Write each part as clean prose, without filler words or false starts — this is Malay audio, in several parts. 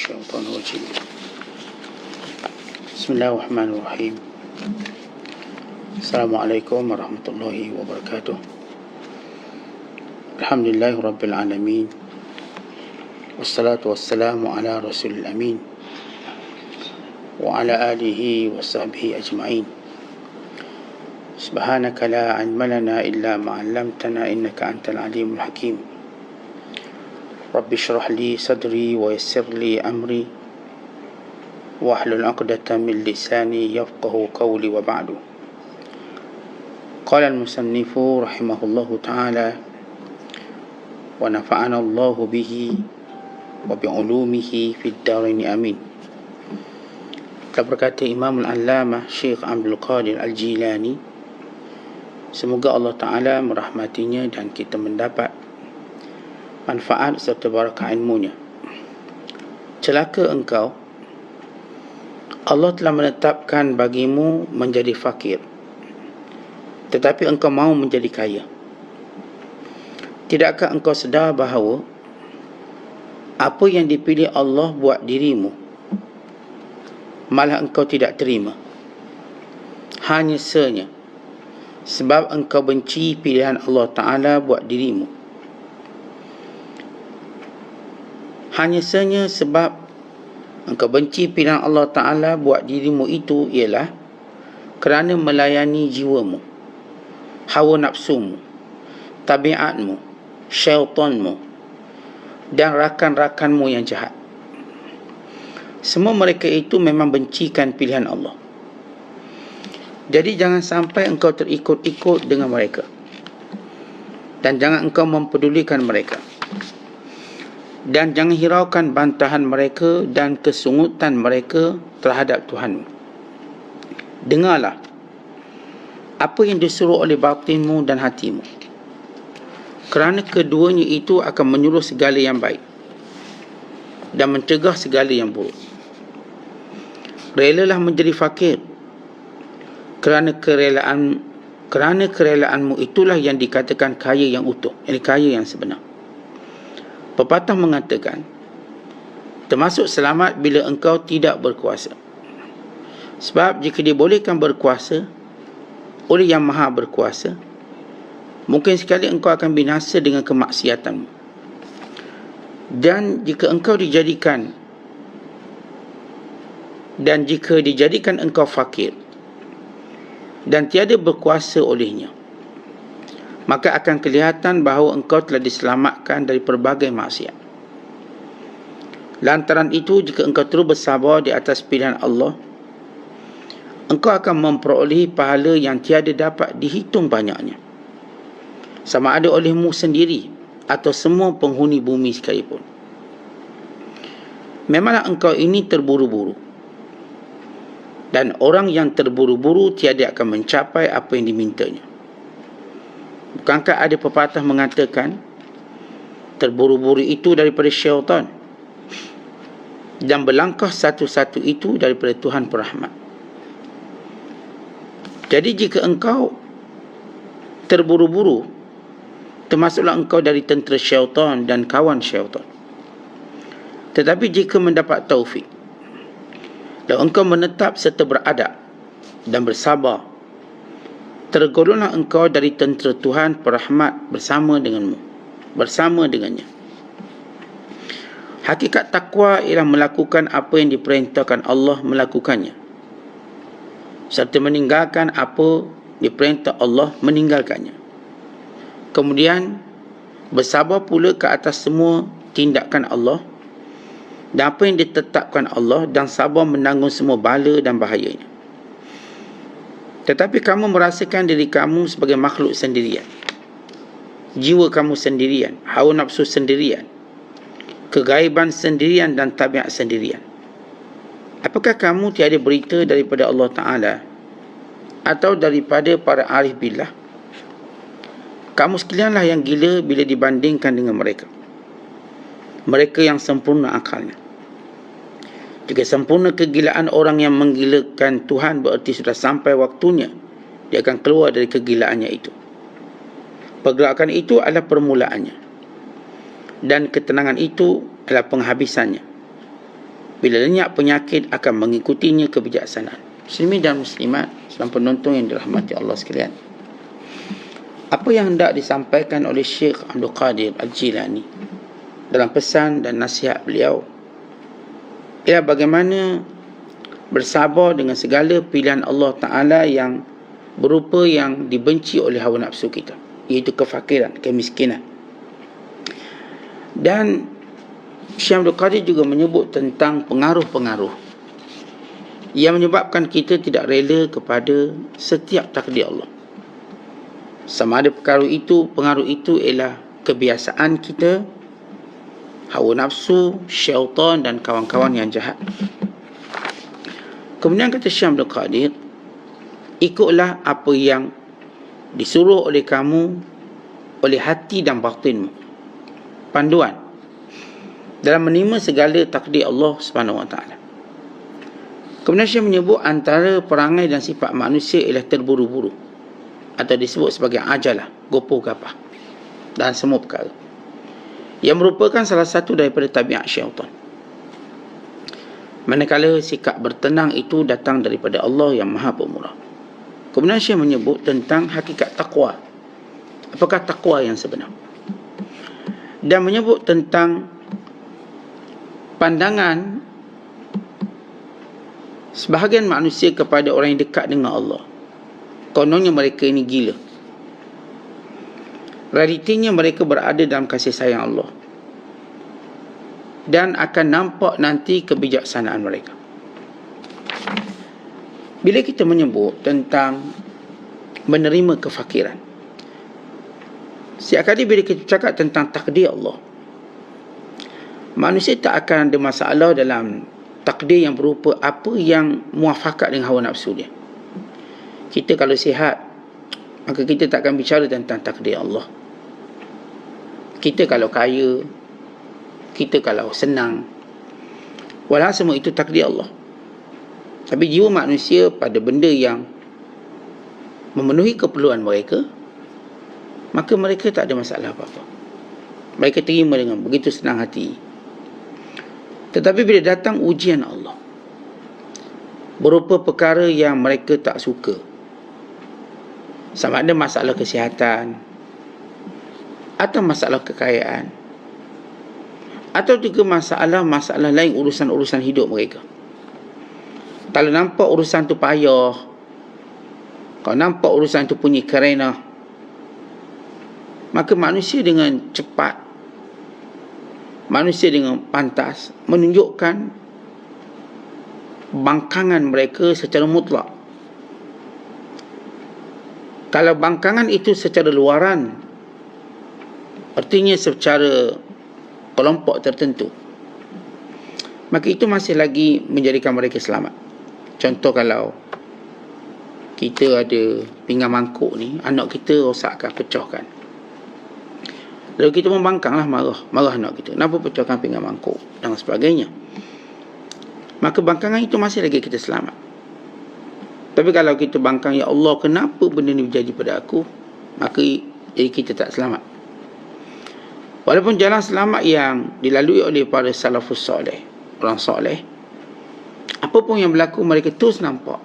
الشيطان الرجيم بسم الله الرحمن الرحيم السلام عليكم ورحمة الله وبركاته الحمد لله رب العالمين والصلاة والسلام على رسول الأمين وعلى آله وصحبه أجمعين سبحانك لا علم لنا إلا ما علمتنا إنك أنت العليم الحكيم رب اشرح لي صدري ويسر لي أمري واحلل عقدة من لساني يفقه قولي وبعد قال المصنف رحمه الله تعالى ونفعنا الله به وبعلومه في الدارين آمين. Telah berkata Imam Al-Allamah Syekh Abdul Qadir Al-Jilani, semoga Allah Ta'ala merahmatinya dan kita mendapat manfaat serta barakah ilmunya. Celaka engkau, Allah telah menetapkan bagimu menjadi fakir, tetapi engkau mahu menjadi kaya. Tidakkah engkau sedar bahawa apa yang dipilih Allah buat dirimu malah engkau tidak terima, hanya sahaja sebab engkau benci pilihan Allah Ta'ala buat dirimu. Hanya sahaja sebab engkau benci pilihan Allah Ta'ala buat dirimu itu ialah kerana melayani jiwamu, hawa nafsumu, tabiatmu, syaitanmu dan rakan-rakanmu yang jahat. Semua mereka itu memang bencikan pilihan Allah. Jadi jangan sampai engkau terikut-ikut dengan mereka, dan jangan engkau mempedulikan mereka, dan jangan hiraukan bantahan mereka dan kesungutan mereka terhadap Tuhanmu. Dengarlah apa yang disuruh oleh batinmu dan hatimu, kerana keduanya itu akan menyuruh segala yang baik dan mencegah segala yang buruk. Relalah menjadi fakir, kerana kerelaanmu itulah yang dikatakan kaya yang utuh, yang kaya yang sebenar. Pepatah mengatakan, termasuk selamat bila engkau tidak berkuasa. Sebab jika dibolehkan berkuasa oleh yang maha berkuasa, mungkin sekali engkau akan binasa dengan kemaksiatanmu. Dan jika dijadikan engkau fakir dan tiada berkuasa olehnya, maka akan kelihatan bahawa engkau telah diselamatkan dari pelbagai maksiat. Lantaran itu, jika engkau terus bersabar di atas pilihan Allah, engkau akan memperolehi pahala yang tiada dapat dihitung banyaknya, sama ada olehmu sendiri atau semua penghuni bumi sekalipun. Memanglah engkau ini terburu-buru, dan orang yang terburu-buru tiada akan mencapai apa yang dimintanya. Bukankah ada pepatah mengatakan, terburu-buru itu daripada syaitan, dan berlangkah satu-satu itu daripada Tuhan Perahmat. Jadi jika engkau terburu-buru, termasuklah engkau dari tentera syaitan dan kawan syaitan. Tetapi jika mendapat taufik, dan engkau menetap serta beradab dan bersabar, tergolonglah engkau dari tentera Tuhan Perahmat bersama dengannya. Hakikat takwa ialah melakukan apa yang diperintahkan Allah melakukannya, serta meninggalkan apa diperintah Allah meninggalkannya. Kemudian bersabar pula ke atas semua tindakan Allah dan apa yang ditetapkan Allah, dan sabar menanggung semua bala dan bahayanya. Tetapi kamu merasakan diri kamu sebagai makhluk sendirian, jiwa kamu sendirian, hawa nafsu sendirian, kegaiban sendirian dan tabiat sendirian. Apakah kamu tiada berita daripada Allah Ta'ala atau daripada para arif billah? Kamu sekalianlah yang gila bila dibandingkan dengan mereka yang sempurna akalnya. Jika sempurna kegilaan orang yang menggilakan Tuhan, berarti sudah sampai waktunya dia akan keluar dari kegilaannya itu. Pergerakan itu adalah permulaannya, dan ketenangan itu adalah penghabisannya. Bila lenyap penyakit akan mengikutinya kebijaksanaan. Muslimin dan muslimat dan penonton yang dirahmati Allah sekalian, apa yang hendak disampaikan oleh Syekh Abdul Qadir Al-Jilani dalam pesan dan nasihat beliau ialah bagaimana bersabar dengan segala pilihan Allah Ta'ala yang berupa yang dibenci oleh hawa nafsu kita, iaitu kefakiran, kemiskinan. Dan Syekh Abdul Qadir juga menyebut tentang pengaruh-pengaruh yang menyebabkan kita tidak rela kepada setiap takdir Allah. Sama ada pengaruh itu ialah kebiasaan kita, hawa nafsu, syaitan dan kawan-kawan yang jahat. Kemudian kata Syekh Abdul Qadir, ikutlah apa yang disuruh oleh kamu, oleh hati dan batinmu. Panduan dalam menerima segala takdir Allah SWT. Kemudian Syekh menyebut antara perangai dan sifat manusia ialah terburu-buru, atau disebut sebagai ajalah, gopoh gapah dan semua perkara, yang merupakan salah satu daripada tabiat syaitan. Manakala sikap bertenang itu datang daripada Allah yang Maha Pemurah. Kemudian Syekh menyebut tentang hakikat takwa. Apakah takwa yang sebenar? Dan menyebut tentang pandangan sebahagian manusia kepada orang yang dekat dengan Allah. Kononnya mereka ini gila. Realitinya mereka berada dalam kasih sayang Allah. Dan akan nampak nanti kebijaksanaan mereka. Bila kita menyebut tentang menerima kefakiran, setiap kali bila kita cakap tentang takdir Allah, manusia tak akan ada masalah dalam takdir yang berupa apa yang muafakat dengan hawa nafsu dia. Kita kalau sihat, maka kita tak akan bicara tentang takdir Allah. Kita kalau kaya, kita kalau senang, walau semua itu takdir Allah. Tapi jiwa manusia pada benda yang memenuhi keperluan mereka, maka mereka tak ada masalah apa-apa. Mereka terima dengan begitu senang hati. Tetapi bila datang ujian Allah, berupa perkara yang mereka tak suka, sama ada masalah kesihatan, atau masalah kekayaan, atau juga masalah lain, urusan-urusan hidup mereka. Kalau nampak urusan tu payah, kalau nampak urusan tu punya kerana, maka manusia dengan cepat, manusia dengan pantas menunjukkan bangkangan mereka secara mutlak. Kalau bangkangan itu secara luaran, artinya secara kelompok tertentu, maka itu masih lagi menjadikan mereka selamat. Contoh, kalau kita ada pinggan mangkuk ni, anak kita rosakkan, pecahkan, lalu kita membangkanglah, marah anak kita, kenapa pecahkan pinggan mangkuk dan sebagainya, maka bangkangan itu masih lagi kita selamat. Tapi kalau kita bangkang, ya Allah, kenapa benda ni berjadi pada aku, maka jadi kita tak selamat. Walaupun jalan selamat yang dilalui oleh para salafus soleh, orang soleh, apapun yang berlaku, mereka terus nampak,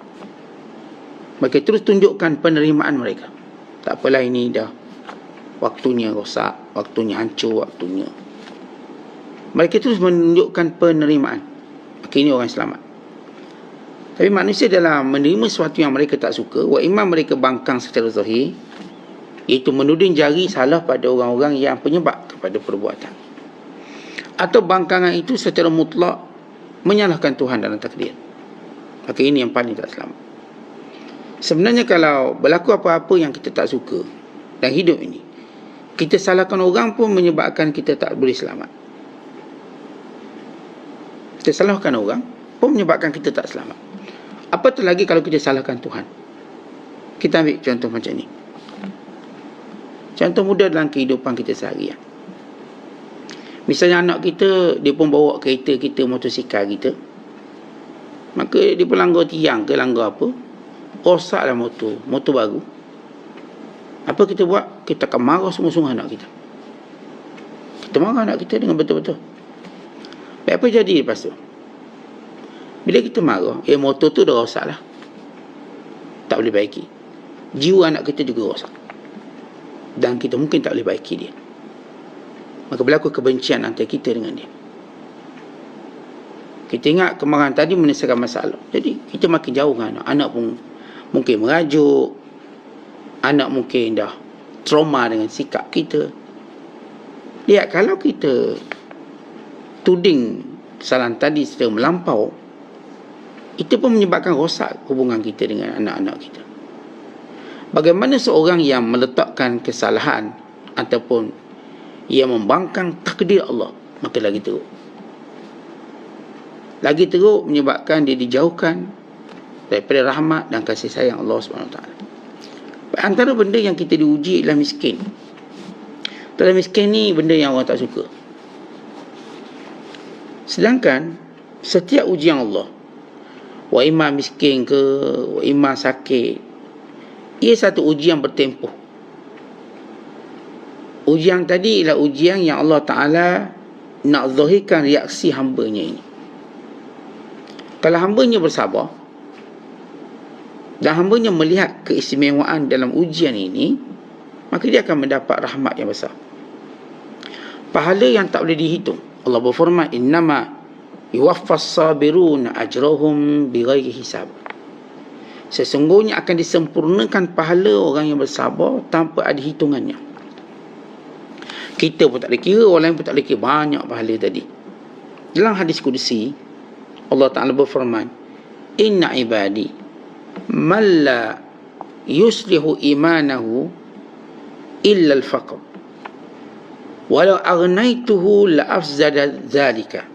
mereka terus tunjukkan penerimaan mereka. Tak apalah, ini dah waktunya rosak, waktunya hancur, waktunya. Mereka terus menunjukkan penerimaan. Maka ini orang selamat. Tapi manusia dalam menerima sesuatu yang mereka tak suka, wa imam mereka bangkang secara zahir, iaitu menuding jari salah pada orang-orang yang penyebab kepada perbuatan, atau bangkangan itu secara mutlak menyalahkan Tuhan dalam takdir. Maka ini yang paling tak selamat. Sebenarnya kalau berlaku apa-apa yang kita tak suka dalam hidup ini, kita salahkan orang pun menyebabkan kita tak boleh selamat. Kita salahkan orang pun menyebabkan kita tak selamat. Apatah lagi kalau kita salahkan Tuhan. Kita ambil contoh macam ni. Contoh mudah dalam kehidupan kita seharian. Misalnya anak kita, dia pun bawa kereta kita, motosikal kita, maka dia pun langgar tiang ke langgar apa, rosaklah motor baru. Apa kita buat? Kita akan marah sungguh-sungguh anak kita. Kita marah anak kita dengan betul-betul. Baik, apa jadi lepas tu? Bila kita marah, motor tu dah rosak lah, tak boleh baiki. Jiwa anak kita juga rosak, dan kita mungkin tak boleh baiki dia. Maka berlaku kebencian antara kita dengan dia. Kita ingat kemarahan tadi menyelesaikan masalah. Jadi kita makin jauh dengan anak. Anak pun mungkin merajuk, anak mungkin dah trauma dengan sikap kita. Lihat, kalau kita tuding kesalahan tadi secara melampau, itu pun menyebabkan rosak hubungan kita dengan anak-anak kita. Bagaimana seorang yang meletakkan kesalahan ataupun ia membangkang takdir Allah, maka lagi teruk. Lagi teruk menyebabkan dia dijauhkan daripada rahmat dan kasih sayang Allah SWT. Antara benda yang kita diuji ialah miskin. Dalam miskin ni benda yang orang tak suka. Sedangkan setiap ujian Allah, wa imma miskin ke, wa imma sakit, ia satu ujian bertempoh. Ujian tadi ialah ujian yang Allah Ta'ala nak zahirkan reaksi hambanya ini. Kalau hambanya bersabar dan hambanya melihat keistimewaan dalam ujian ini, maka dia akan mendapat rahmat yang besar, pahala yang tak boleh dihitung. Allah berfirman, innama yuwaffas sabirun ajrahum bighairi hisab. Sesungguhnya akan disempurnakan pahala orang yang bersabar tanpa ada hitungannya. Kita pun tak boleh kira, orang lain pun tak boleh kira, banyak pahala tadi. Dalam hadis Qudsi, Allah Ta'ala berfirman, inna ibadi man la yuslihu imanahu illa al-faqr walau agnaituhu la afsada zalika.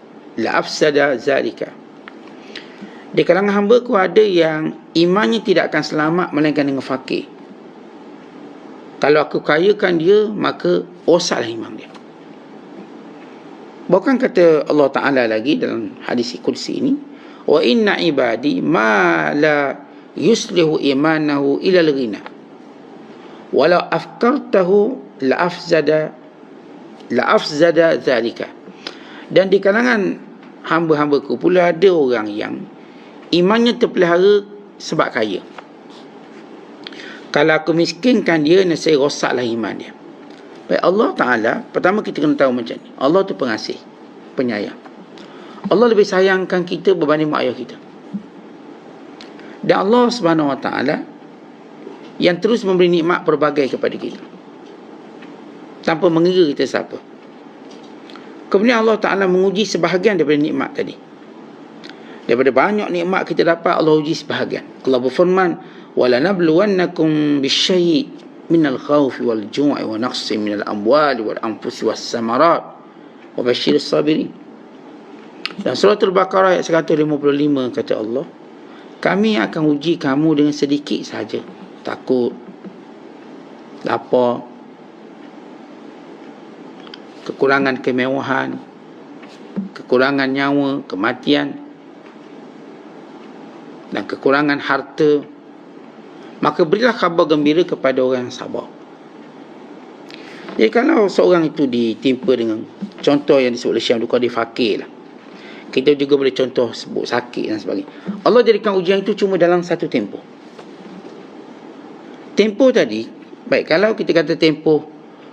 Di kalangan hamba ku ada yang imannya tidak akan selamat melainkan dengan fakir. Kalau aku kayakan dia, maka rosaklah iman dia. Bahkan kata Allah Ta'ala lagi dalam hadis Qudsi ini, wa inna ibadi ma la yuslihu imanahu ila al-ghina walau afkartahu la afzada zalika. Dan di kalangan hamba-hambaku pula ada orang yang imannya terpelihara sebab kaya. Kalau aku miskinkan dia, nescaya rosaklah iman dia. Baik, Allah Ta'ala, pertama kita kena tahu macam ni, Allah tu pengasih, penyayang. Allah lebih sayangkan kita berbanding mak ayah kita. Dan Allah Subhanahu Wa Ta'ala yang terus memberi nikmat pelbagai kepada kita tanpa mengira kita siapa. Kemudian Allah Ta'ala menguji sebahagian daripada nikmat tadi. Daripada banyak nikmat kita dapat, Allah uji sebahagian. Allah berfirman, وَلَنَبْلُوَنَّكُمْ بِالشَّيْءِ minal khawfi wal ju'i wa naqsi minal amwali wal anfusi was samarat wa basyiris sabirin. Dan surah Al-Baqarah ayat 155 kata Allah, kami akan uji kamu dengan sedikit saja, takut, lapar, kekurangan kemewahan, kekurangan nyawa, kematian, dan kekurangan harta. Maka berilah khabar gembira kepada orang yang sabar. Jadi kalau seorang itu ditimpa dengan contoh yang disebut oleh Syekh Abdul Qadir, fakir lah, kita juga boleh contoh sebut sakit dan sebagainya. Allah jadikan ujian itu cuma dalam satu tempoh. Tempoh tadi, baik kalau kita kata tempoh,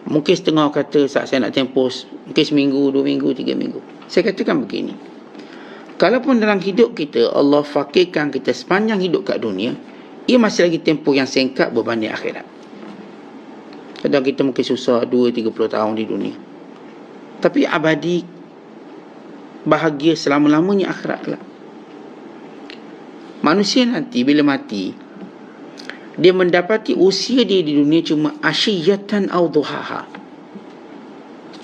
mungkin setengah kata saya nak tempoh mungkin seminggu, 2 minggu, 3 minggu. Saya katakan begini, kalaupun dalam hidup kita Allah fakirkan kita sepanjang hidup kat dunia, ia masih lagi tempoh yang singkat berbanding akhirat. Kadang kita mungkin susah 2-30 tahun di dunia, tapi abadi, bahagia selama-lamanya akhirat kelak. Manusia nanti bila mati, dia mendapati usia dia di dunia cuma asyiyatan aw duhaha,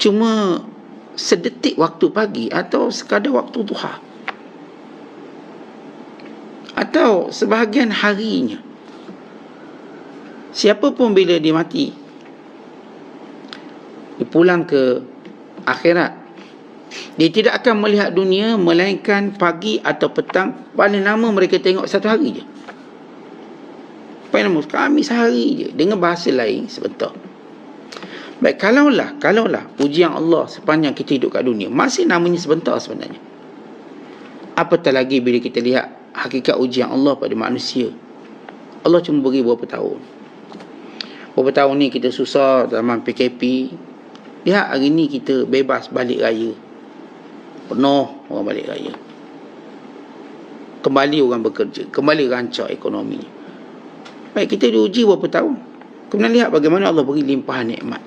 cuma sedetik waktu pagi atau sekadar waktu duha, atau sebahagian harinya. Siapa pun bila dia mati, dia pulang ke akhirat, dia tidak akan melihat dunia melainkan pagi atau petang. Paling lama mereka tengok satu hari je. Paling lama kami sehari je, dengan bahasa lain sebentar. Baik, kalaulah ujian Allah sepanjang kita hidup kat dunia masih namanya sebentar sebenarnya. Apatah lagi bila kita lihat hakikat ujian Allah pada manusia. Allah cuma beri berapa tahun. Berapa tahun ni kita susah zaman PKP. Lihat hari ni kita bebas balik raya. Penuh orang balik raya. Kembali orang bekerja. Kembali rancak ekonomi. Baik, kita diuji berapa tahun. Kemudian lihat bagaimana Allah beri limpahan nikmat.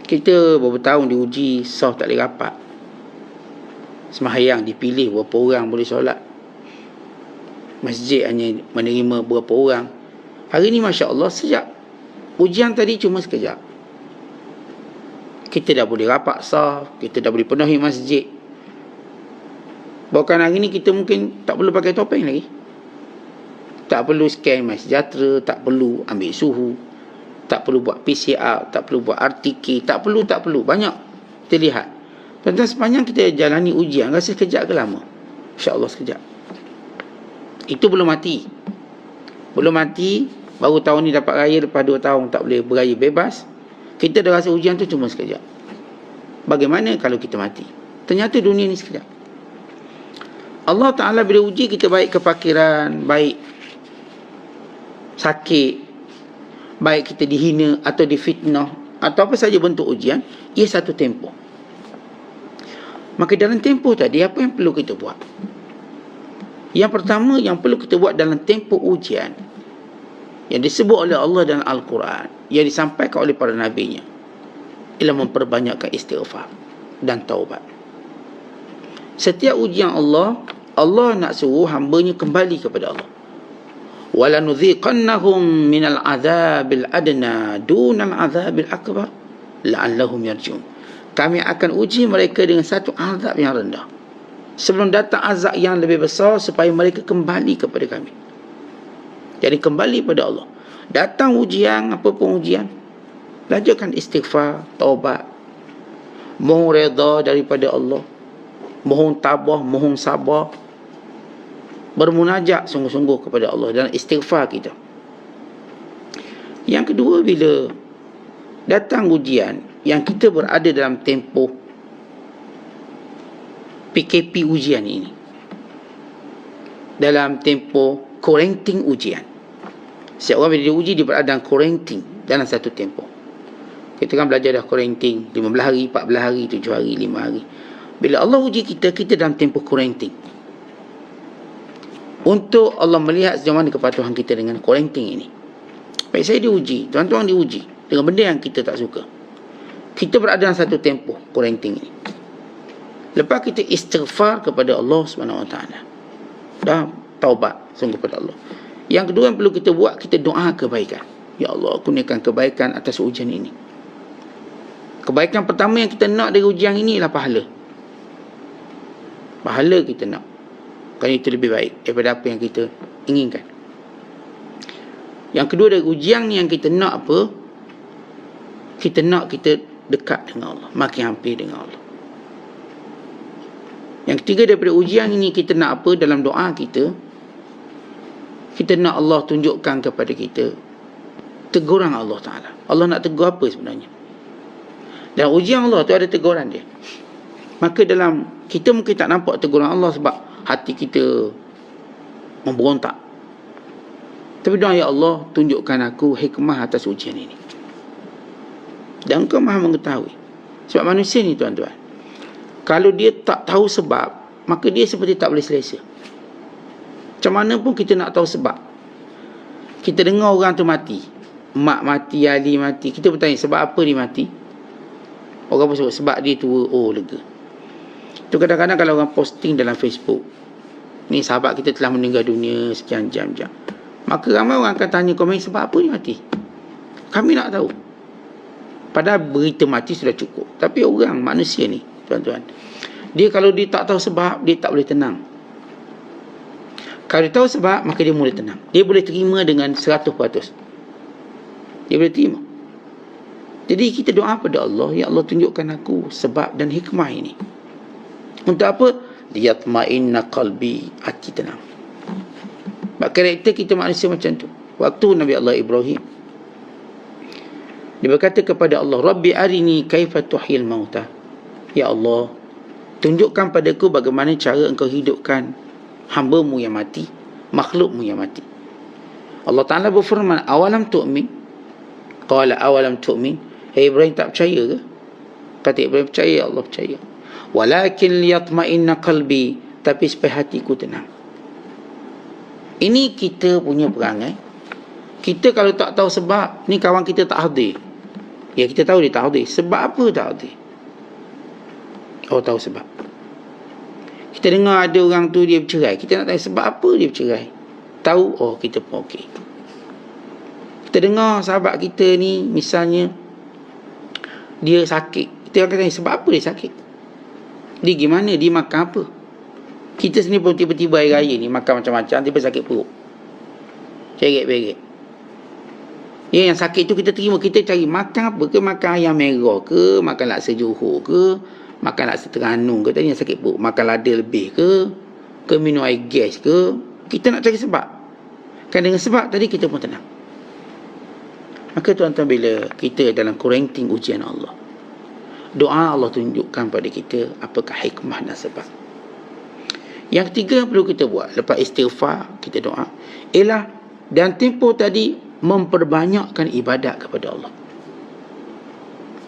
Kita berapa tahun diuji, sah tak boleh rapat. Sembahyang dipilih berapa orang boleh solat. Masjid hanya menerima berapa orang. Hari ni Masya Allah, sejak ujian tadi cuma sekejap. Kita dah boleh rapat sah. Kita dah boleh penuhi masjid. Bahkan hari ni kita mungkin tak perlu pakai topeng lagi. Tak perlu scan MySejahtera. Tak perlu ambil suhu. Tak perlu buat PCR. Tak perlu buat RTK. Tak perlu. Banyak kita lihat. Tuan-tuan, sepanjang kita jalani ujian, rasa sekejap ke lama? InsyaAllah sekejap. Itu belum mati. Belum mati. Baru tahun ni dapat raya. Lepas 2 tahun tak boleh beraya bebas. Kita dah rasa ujian tu cuma sekejap. Bagaimana kalau kita mati? Ternyata dunia ni sekejap. Allah Ta'ala bila uji kita, baik kepakiran, baik sakit, baik kita dihina atau difitnah, atau apa saja bentuk ujian, ia satu tempoh. Maka dalam tempoh tadi, apa yang perlu kita buat? Yang pertama yang perlu kita buat dalam tempoh ujian, yang disebut oleh Allah dalam Al-Quran, yang disampaikan oleh para nabinya, ialah memperbanyakkan istighfar dan taubat. Setiap ujian Allah nak suruh hambanya kembali kepada Allah. وَلَنُذِيقَنَّهُمْ مِنَ الْعَذَابِ الْأَدْنَى دُونَ الْعَذَابِ الْأَكْبَرِ لَعَلَّهُمْ يَرْجُونَ. Kami akan uji mereka dengan satu azab yang rendah, sebelum datang azab yang lebih besar, supaya mereka kembali kepada kami. Jadi kembali pada Allah. Datang ujian, apapun ujian, belajarkan istighfar, taubat, mohon redha daripada Allah, mohon tabah, mohon sabar, bermunajat sungguh-sungguh kepada Allah dalam istighfar kita. Yang kedua, bila datang ujian yang kita berada dalam tempoh PKP ujian ini, dalam tempoh quarantine ujian. Setiap orang bila diuji, dia berada dalam quarantine dalam satu tempoh. Kita kan belajar dah quarantine 15 hari, 14 hari, 7 hari, 5 hari. Bila Allah uji kita, kita dalam tempoh quarantine. Untuk Allah melihat sejauh mana kepatuhan kita dengan quarantine ini. Baik, saya diuji, tuan-tuan diuji dengan benda yang kita tak suka. Kita berada dalam satu tempoh quarantine ini. Lepas kita istighfar kepada Allah SWT, dah taubat sungguh kepada Allah. Yang kedua yang perlu kita buat, kita doa kebaikan. Ya Allah, kurniakan kebaikan atas ujian ini. Kebaikan pertama yang kita nak dari ujian ini ialah pahala. Pahala kita nak. Kerana itu lebih baik daripada apa yang kita inginkan. Yang kedua dari ujian ni yang kita nak apa? Kita nak kita dekat dengan Allah, makin hampir dengan Allah. Yang ketiga daripada ujian ini kita nak apa dalam doa kita? Kita nak Allah tunjukkan kepada kita teguran Allah Ta'ala. Allah nak tegur apa sebenarnya? Dan ujian Allah tu ada teguran dia. Maka dalam kita mungkin tak nampak teguran Allah sebab hati kita memberontak. Tapi doa, ya Allah, tunjukkan aku hikmah atas ujian ini. Dan Engkau Maha mengetahui. Sebab manusia ni, tuan-tuan, kalau dia tak tahu sebab, maka dia seperti tak boleh selesa. Macam mana pun kita nak tahu sebab. Kita dengar orang tu mati, mak mati, Ali mati, kita bertanya sebab apa dia mati. Orang pun sebut sebab dia tua. Oh, lega. Tu kadang-kadang kalau orang posting dalam Facebook, ni sahabat kita telah meninggal dunia sekian jam-jam, maka ramai orang akan tanya komen, sebab apa dia mati. Kami nak tahu. Padahal berita mati sudah cukup. Tapi orang, manusia ni, tuan-tuan, dia kalau dia tak tahu sebab, dia tak boleh tenang. Kalau dia tahu sebab, maka dia boleh tenang. Dia boleh terima dengan 100%. Dia boleh terima. Jadi kita doa pada Allah, ya Allah, tunjukkan aku sebab dan hikmah ini. Untuk apa? Liyatma'inna qalbi, hati tenang. Sebab karakter kita manusia macam tu. Waktu Nabi Allah Ibrahim, dia berkata kepada Allah, Rabbi arini kaifa tuhyil mauta. Ya Allah, Tunjukkan padaku bagaimana cara engkau hidupkan hamba-Mu yang mati, makhluk-Mu yang mati. Allah Ta'ala berfirman, awalam tu'min? Qala awalam tu'min? Hey Ibrahim, tak percaya ke? Kata Ibrahim, percaya. Allah percaya. Walakin liyatma'inna qalbi, tapi supaya hatiku tenang. Ini kita punya perangai. Kita kalau tak tahu sebab, ni kawan kita tak hadir. Ya, kita tahu dia tak hadir. Sebab apa tak hadir? Oh, tahu sebab. Kita dengar ada orang tu dia bercerai, kita nak tanya sebab apa dia bercerai. Tahu, oh kita pun okey. Kita dengar sahabat kita ni misalnya dia sakit, kita akan tanya sebab apa dia sakit. Dia gimana, dia makan apa. Kita sendiri pun tiba-tiba hari raya ni makan macam-macam, tiba sakit perut, ceret-beret. Ya, yang sakit tu kita terima, kita cari makan apa ke, makan ayam merah ke, makan laksa Johor ke, makan laksa Terengganu ke, tadi yang sakit perut, makan lada lebih ke minum air gas ke. Kita nak cari sebab. Kan dengan sebab tadi kita pun tenang. Maka tuan-tuan, bila kita dalam kurenting ujian Allah, doa Allah tunjukkan pada kita apakah hikmah dan sebab. Yang ketiga perlu kita buat lepas istighfar, kita doa, ialah dan tempoh tadi memperbanyakkan ibadat kepada Allah.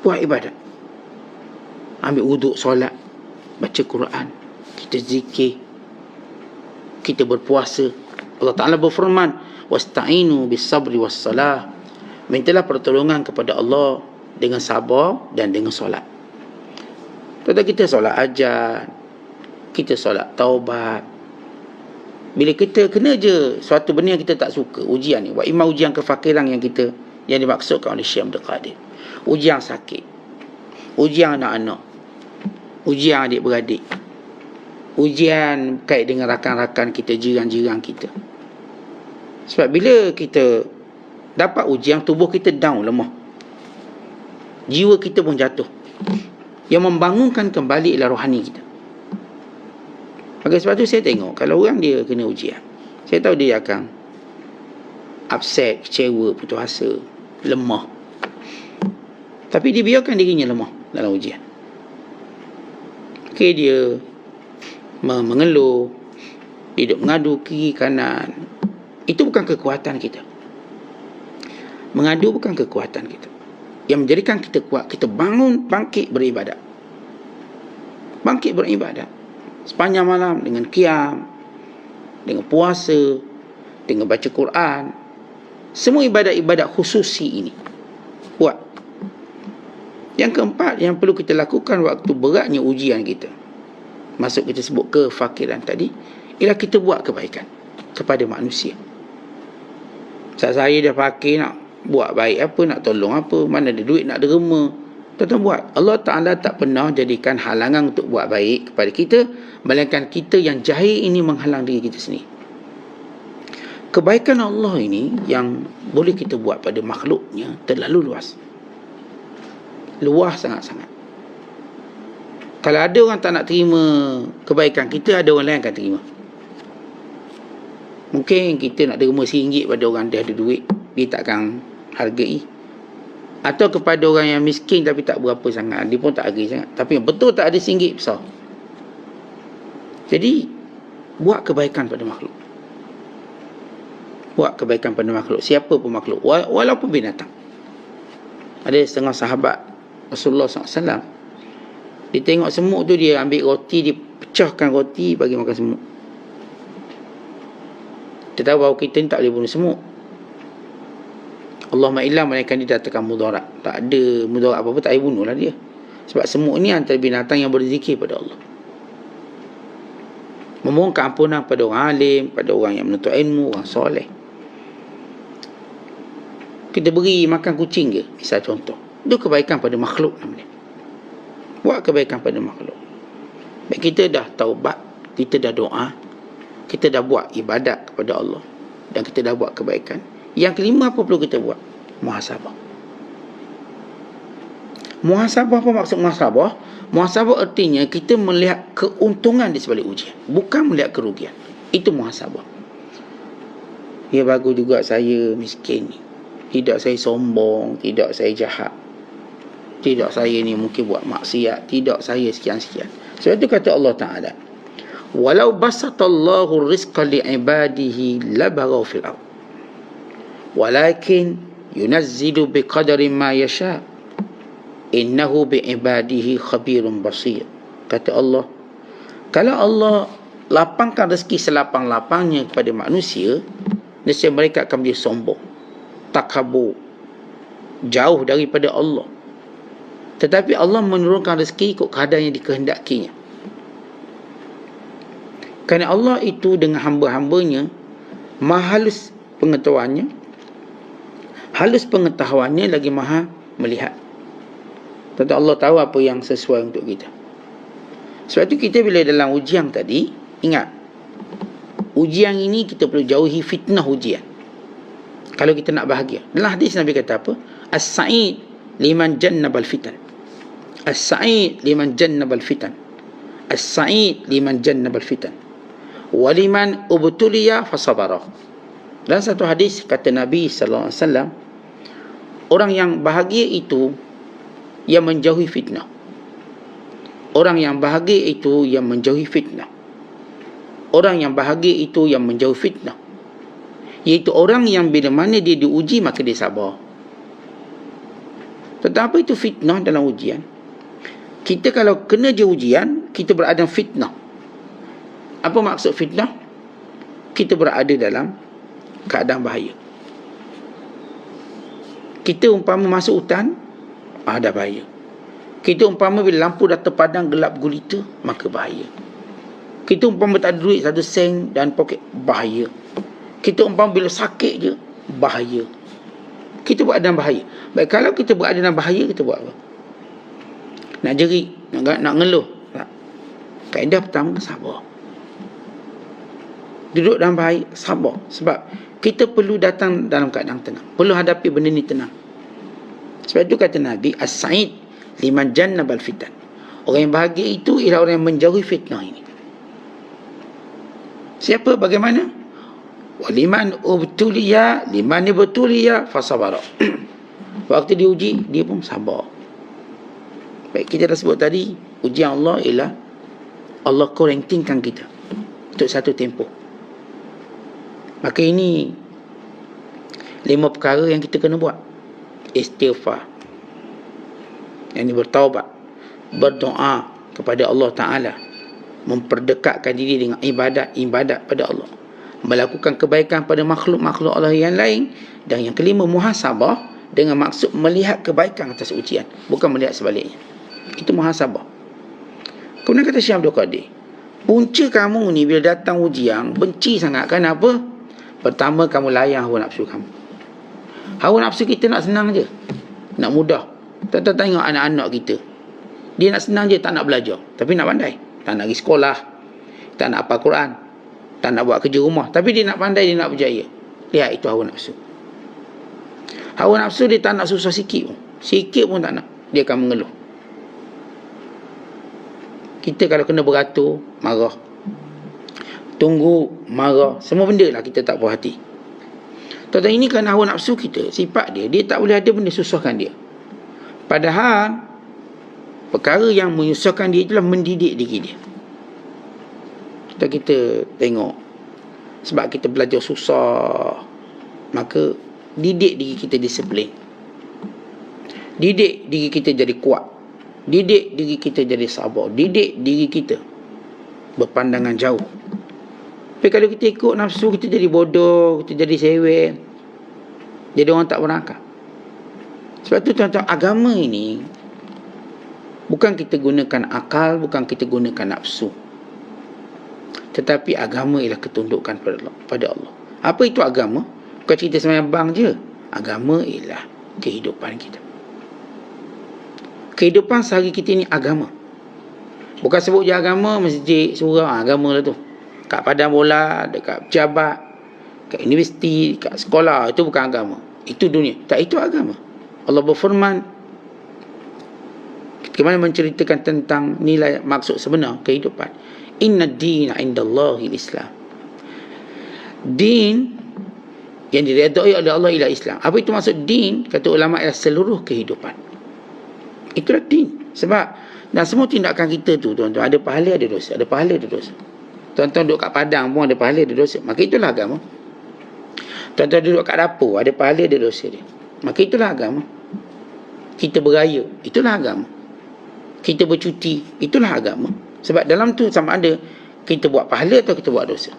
Buat ibadat. Ambil wuduk, solat, baca Quran, kita zikir, kita berpuasa. Allah Ta'ala berfirman, wasta'inu bis sabri was salah. Mintalah pertolongan kepada Allah dengan sabar dan dengan solat. Tadi kita solat hajat, kita solat taubat. Bila kita kena je suatu benda yang kita tak suka, ujian ni, wa imma ujian kefakiran yang dimaksudkan oleh Syekh Abdul Qadir, ujian sakit, ujian anak-anak, ujian adik-beradik, ujian kait dengan rakan-rakan kita, jiran-jiran kita. Sebab bila kita dapat ujian, tubuh kita down, lemah, jiwa kita pun jatuh. Yang membangunkan kembali ialah rohani kita. Maka sebab tu saya tengok, kalau orang dia kena ujian, saya tahu dia akan upset, kecewa, putus asa, lemah. Tapi dia biarkan dirinya lemah dalam ujian. Okay, dia mengeluh, dia mengadu kiri kanan. Itu bukan kekuatan kita. Mengadu bukan kekuatan kita. Yang menjadikan kita kuat, kita bangun, bangkit beribadat. Bangkit beribadat sepanjang malam dengan qiyam, dengan puasa, dengan baca Quran. Semua ibadat-ibadat khususi ini buat. Yang keempat yang perlu kita lakukan waktu beratnya ujian kita, masuk kita sebut kefakiran tadi, ialah kita buat kebaikan kepada manusia. Saat saya dah fakir, nak buat baik apa, nak tolong apa, mana ada duit nak derma, tuan-tuan buat. Allah Ta'ala tak pernah jadikan halangan untuk buat baik kepada kita, melainkan kita yang jahil ini menghalang diri kita sendiri. Kebaikan Allah ini yang boleh kita buat pada makhluknya terlalu luas. Luas sangat-sangat. Kalau ada orang tak nak terima kebaikan kita, ada orang lain akan terima. Mungkin kita nak derma RM1 pada orang dia ada duit, dia takkan hargai. Atau kepada orang yang miskin tapi tak berapa sangat, dia pun tak hargai sangat. Tapi yang betul tak ada RM1 besar. Jadi buat kebaikan pada makhluk. Buat kebaikan pada makhluk, siapa pun makhluk, walaupun binatang. Ada setengah sahabat Rasulullah SAW, dia tengok semut tu, dia ambil roti, dia pecahkan roti, bagi makan semut. Kita tahu bahawa kita ni tak boleh bunuh semut. Allahumma illa melainkan dia datangkan mudarat. Tak ada mudarat apa-apa, tak boleh bunuhlah dia. Sebab semut ni antara binatang yang berzikir pada Allah, memohon keampunan pada orang alim, pada orang yang menuntut ilmu, orang soleh. Kita beri makan kucing ke, misal contoh, itu kebaikan pada makhluk namanya. Buat kebaikan pada makhluk. Baik, kita dah taubat, kita dah doa, kita dah buat ibadat kepada Allah, dan kita dah buat kebaikan. Yang kelima, apa perlu kita buat? Muhasabah. Muhasabah, apa maksud muhasabah? Muhasabah artinya kita melihat keuntungan di sebalik ujian, bukan melihat kerugian. Itu muhasabah. Ya, bagus juga saya miskin ni, tidak saya sombong, tidak saya jahat, tidak saya ni mungkin buat maksiat, tidak saya sekian-sekian. Sebab itu kata Allah Ta'ala, walau basatallahu rizqa li'ibadihi labaghaw fil ardh walakin yunazzilu biqadari ma yasha innahu bi'ibadihi khabirun basir. Kata Allah, kalau Allah lapangkan rezeki selapang-lapangnya kepada manusia, nescaya mereka akan menjadi sombong, takabur, jauh daripada Allah. Tetapi Allah menurunkan rezeki ikut kadar yang dikehendakinya. Kerana Allah itu dengan hamba-hambanya maha halus pengetahuannya, halus pengetahuannya lagi maha melihat. Tentu Allah tahu apa yang sesuai untuk kita. Sebab itu kita bila dalam ujian tadi, ingat, ujian ini kita perlu jauhi fitnah ujian. Kalau kita nak bahagia. Dalam hadis Nabi kata apa? As-sa'id liman jannabal fitan. As-sa'id liman jannabal fitan. As-sa'id liman jannabal fitan. Waliman ubtuliya fasabara. Dalam satu hadis kata Nabi sallallahu alaihi wasallam, orang yang bahagia itu yang menjauhi fitnah. Orang yang bahagia itu yang menjauhi fitnah. Orang yang bahagia itu yang menjauhi fitnah. Iaitu orang yang bila mana dia diuji maka dia sabar. Tetapi itu fitnah dalam ujian. Kita kalau kena je ujian, kita berada dalam fitnah. Apa maksud fitnah? Kita berada dalam keadaan bahaya. Kita umpama masuk hutan, ada bahaya. Kita umpama bila lampu dah terpadang gelap gulita, maka bahaya. Kita umpama tak ada duit 1 sen dan poket, bahaya. Kita umpama bila sakit je, bahaya. Kita berada dalam bahaya. Baik, kalau kita berada dalam bahaya, kita buat apa? Nak jerit, nak ngeluh. Tak. Kaedah pertama, sabar. Duduk dalam bahaya, sabar. Sebab kita perlu datang dalam keadaan tenang. Perlu hadapi benda ni tenang. Sebab itu kata Nabi, as-sa'id liman jannabal fitan. Orang yang bahagia itu ialah orang yang menjauhi fitnah ini. Siapa? Bagaimana? Waliman ubtuliya liman ubtuliya fasabara. Waktu diuji, dia pun sabar. Baik, kita dah sebut tadi, ujian Allah ialah Allah quarantinekan kita untuk satu tempoh. Maka ini 5 perkara yang kita kena buat. Istighfar, yang ini bertaubat, berdoa kepada Allah Ta'ala, memperdekatkan diri dengan ibadat pada Allah, melakukan kebaikan pada makhluk-makhluk Allah yang lain, dan yang kelima, muhasabah dengan maksud melihat kebaikan atas ujian, bukan melihat sebaliknya. Itu muhasabah. Kemudian kata Syekh Abdul Qadir, punca kamu ni bila datang ujian, benci sangat. Kenapa? Pertama, kamu layan hawa nafsu kamu. Hawa nafsu kita nak senang je, nak mudah. Tak tengok anak-anak kita, dia nak senang je, tak nak belajar, tapi nak pandai. Tak nak pergi sekolah, tak nak hafal Quran, tak nak buat kerja rumah, tapi dia nak pandai, dia nak berjaya. Lihat, itu hawa nafsu. Hawa nafsu dia tak nak susah sikit pun tak nak. Dia akan mengeluh. Kita kalau kena beratur, marah. Tunggu, marah. Semua benda lah kita tak puas hati. Tuan-tuan, ini kan hawa nafsu kita, sifat dia tak boleh ada benda susahkan dia. Padahal perkara yang menyusahkan dia itulah mendidik diri dia. Kita tengok, sebab kita belajar susah, maka didik diri kita disiplin, didik diri kita jadi kuat, didik diri kita jadi sabar, didik diri kita berpandangan jauh. Tapi kalau kita ikut nafsu, kita jadi bodoh, kita jadi sewel, jadi orang tak berakal. Sebab tu tuan-tuan, agama ini bukan kita gunakan akal, bukan kita gunakan nafsu, tetapi agama ialah ketundukan pada Allah. Apa itu agama? Bukan cerita sembahyang je. Agama ialah kehidupan kita. Kehidupan sehari kita ini agama. Bukan sebut je agama, masjid, surau, agama lah tu. Kat padang bola, dekat pejabat, kat universiti, kat sekolah, itu bukan agama. Itu dunia. Tak, itu agama. Allah berfirman, bagaimana menceritakan tentang nilai maksud sebenar kehidupan. Inna dina indallahi Islam. Din yang diredai oleh Allah ialah Islam. Apa itu maksud din? Kata ulama, ialah seluruh kehidupan. Itulah din. Sebab Dan semua tindakan kita tu, tuan-tuan, ada pahala ada dosa, ada pahala ada dosa. Tuan-tuan duduk kat padang pun ada pahala ada dosa. Maka itulah agama. Tuan-tuan duduk kat dapur, ada pahala ada dosa dia. Maka itulah agama. Kita beraya, itulah agama. Kita bercuti, itulah agama. Sebab dalam tu sama ada kita buat pahala atau kita buat dosa.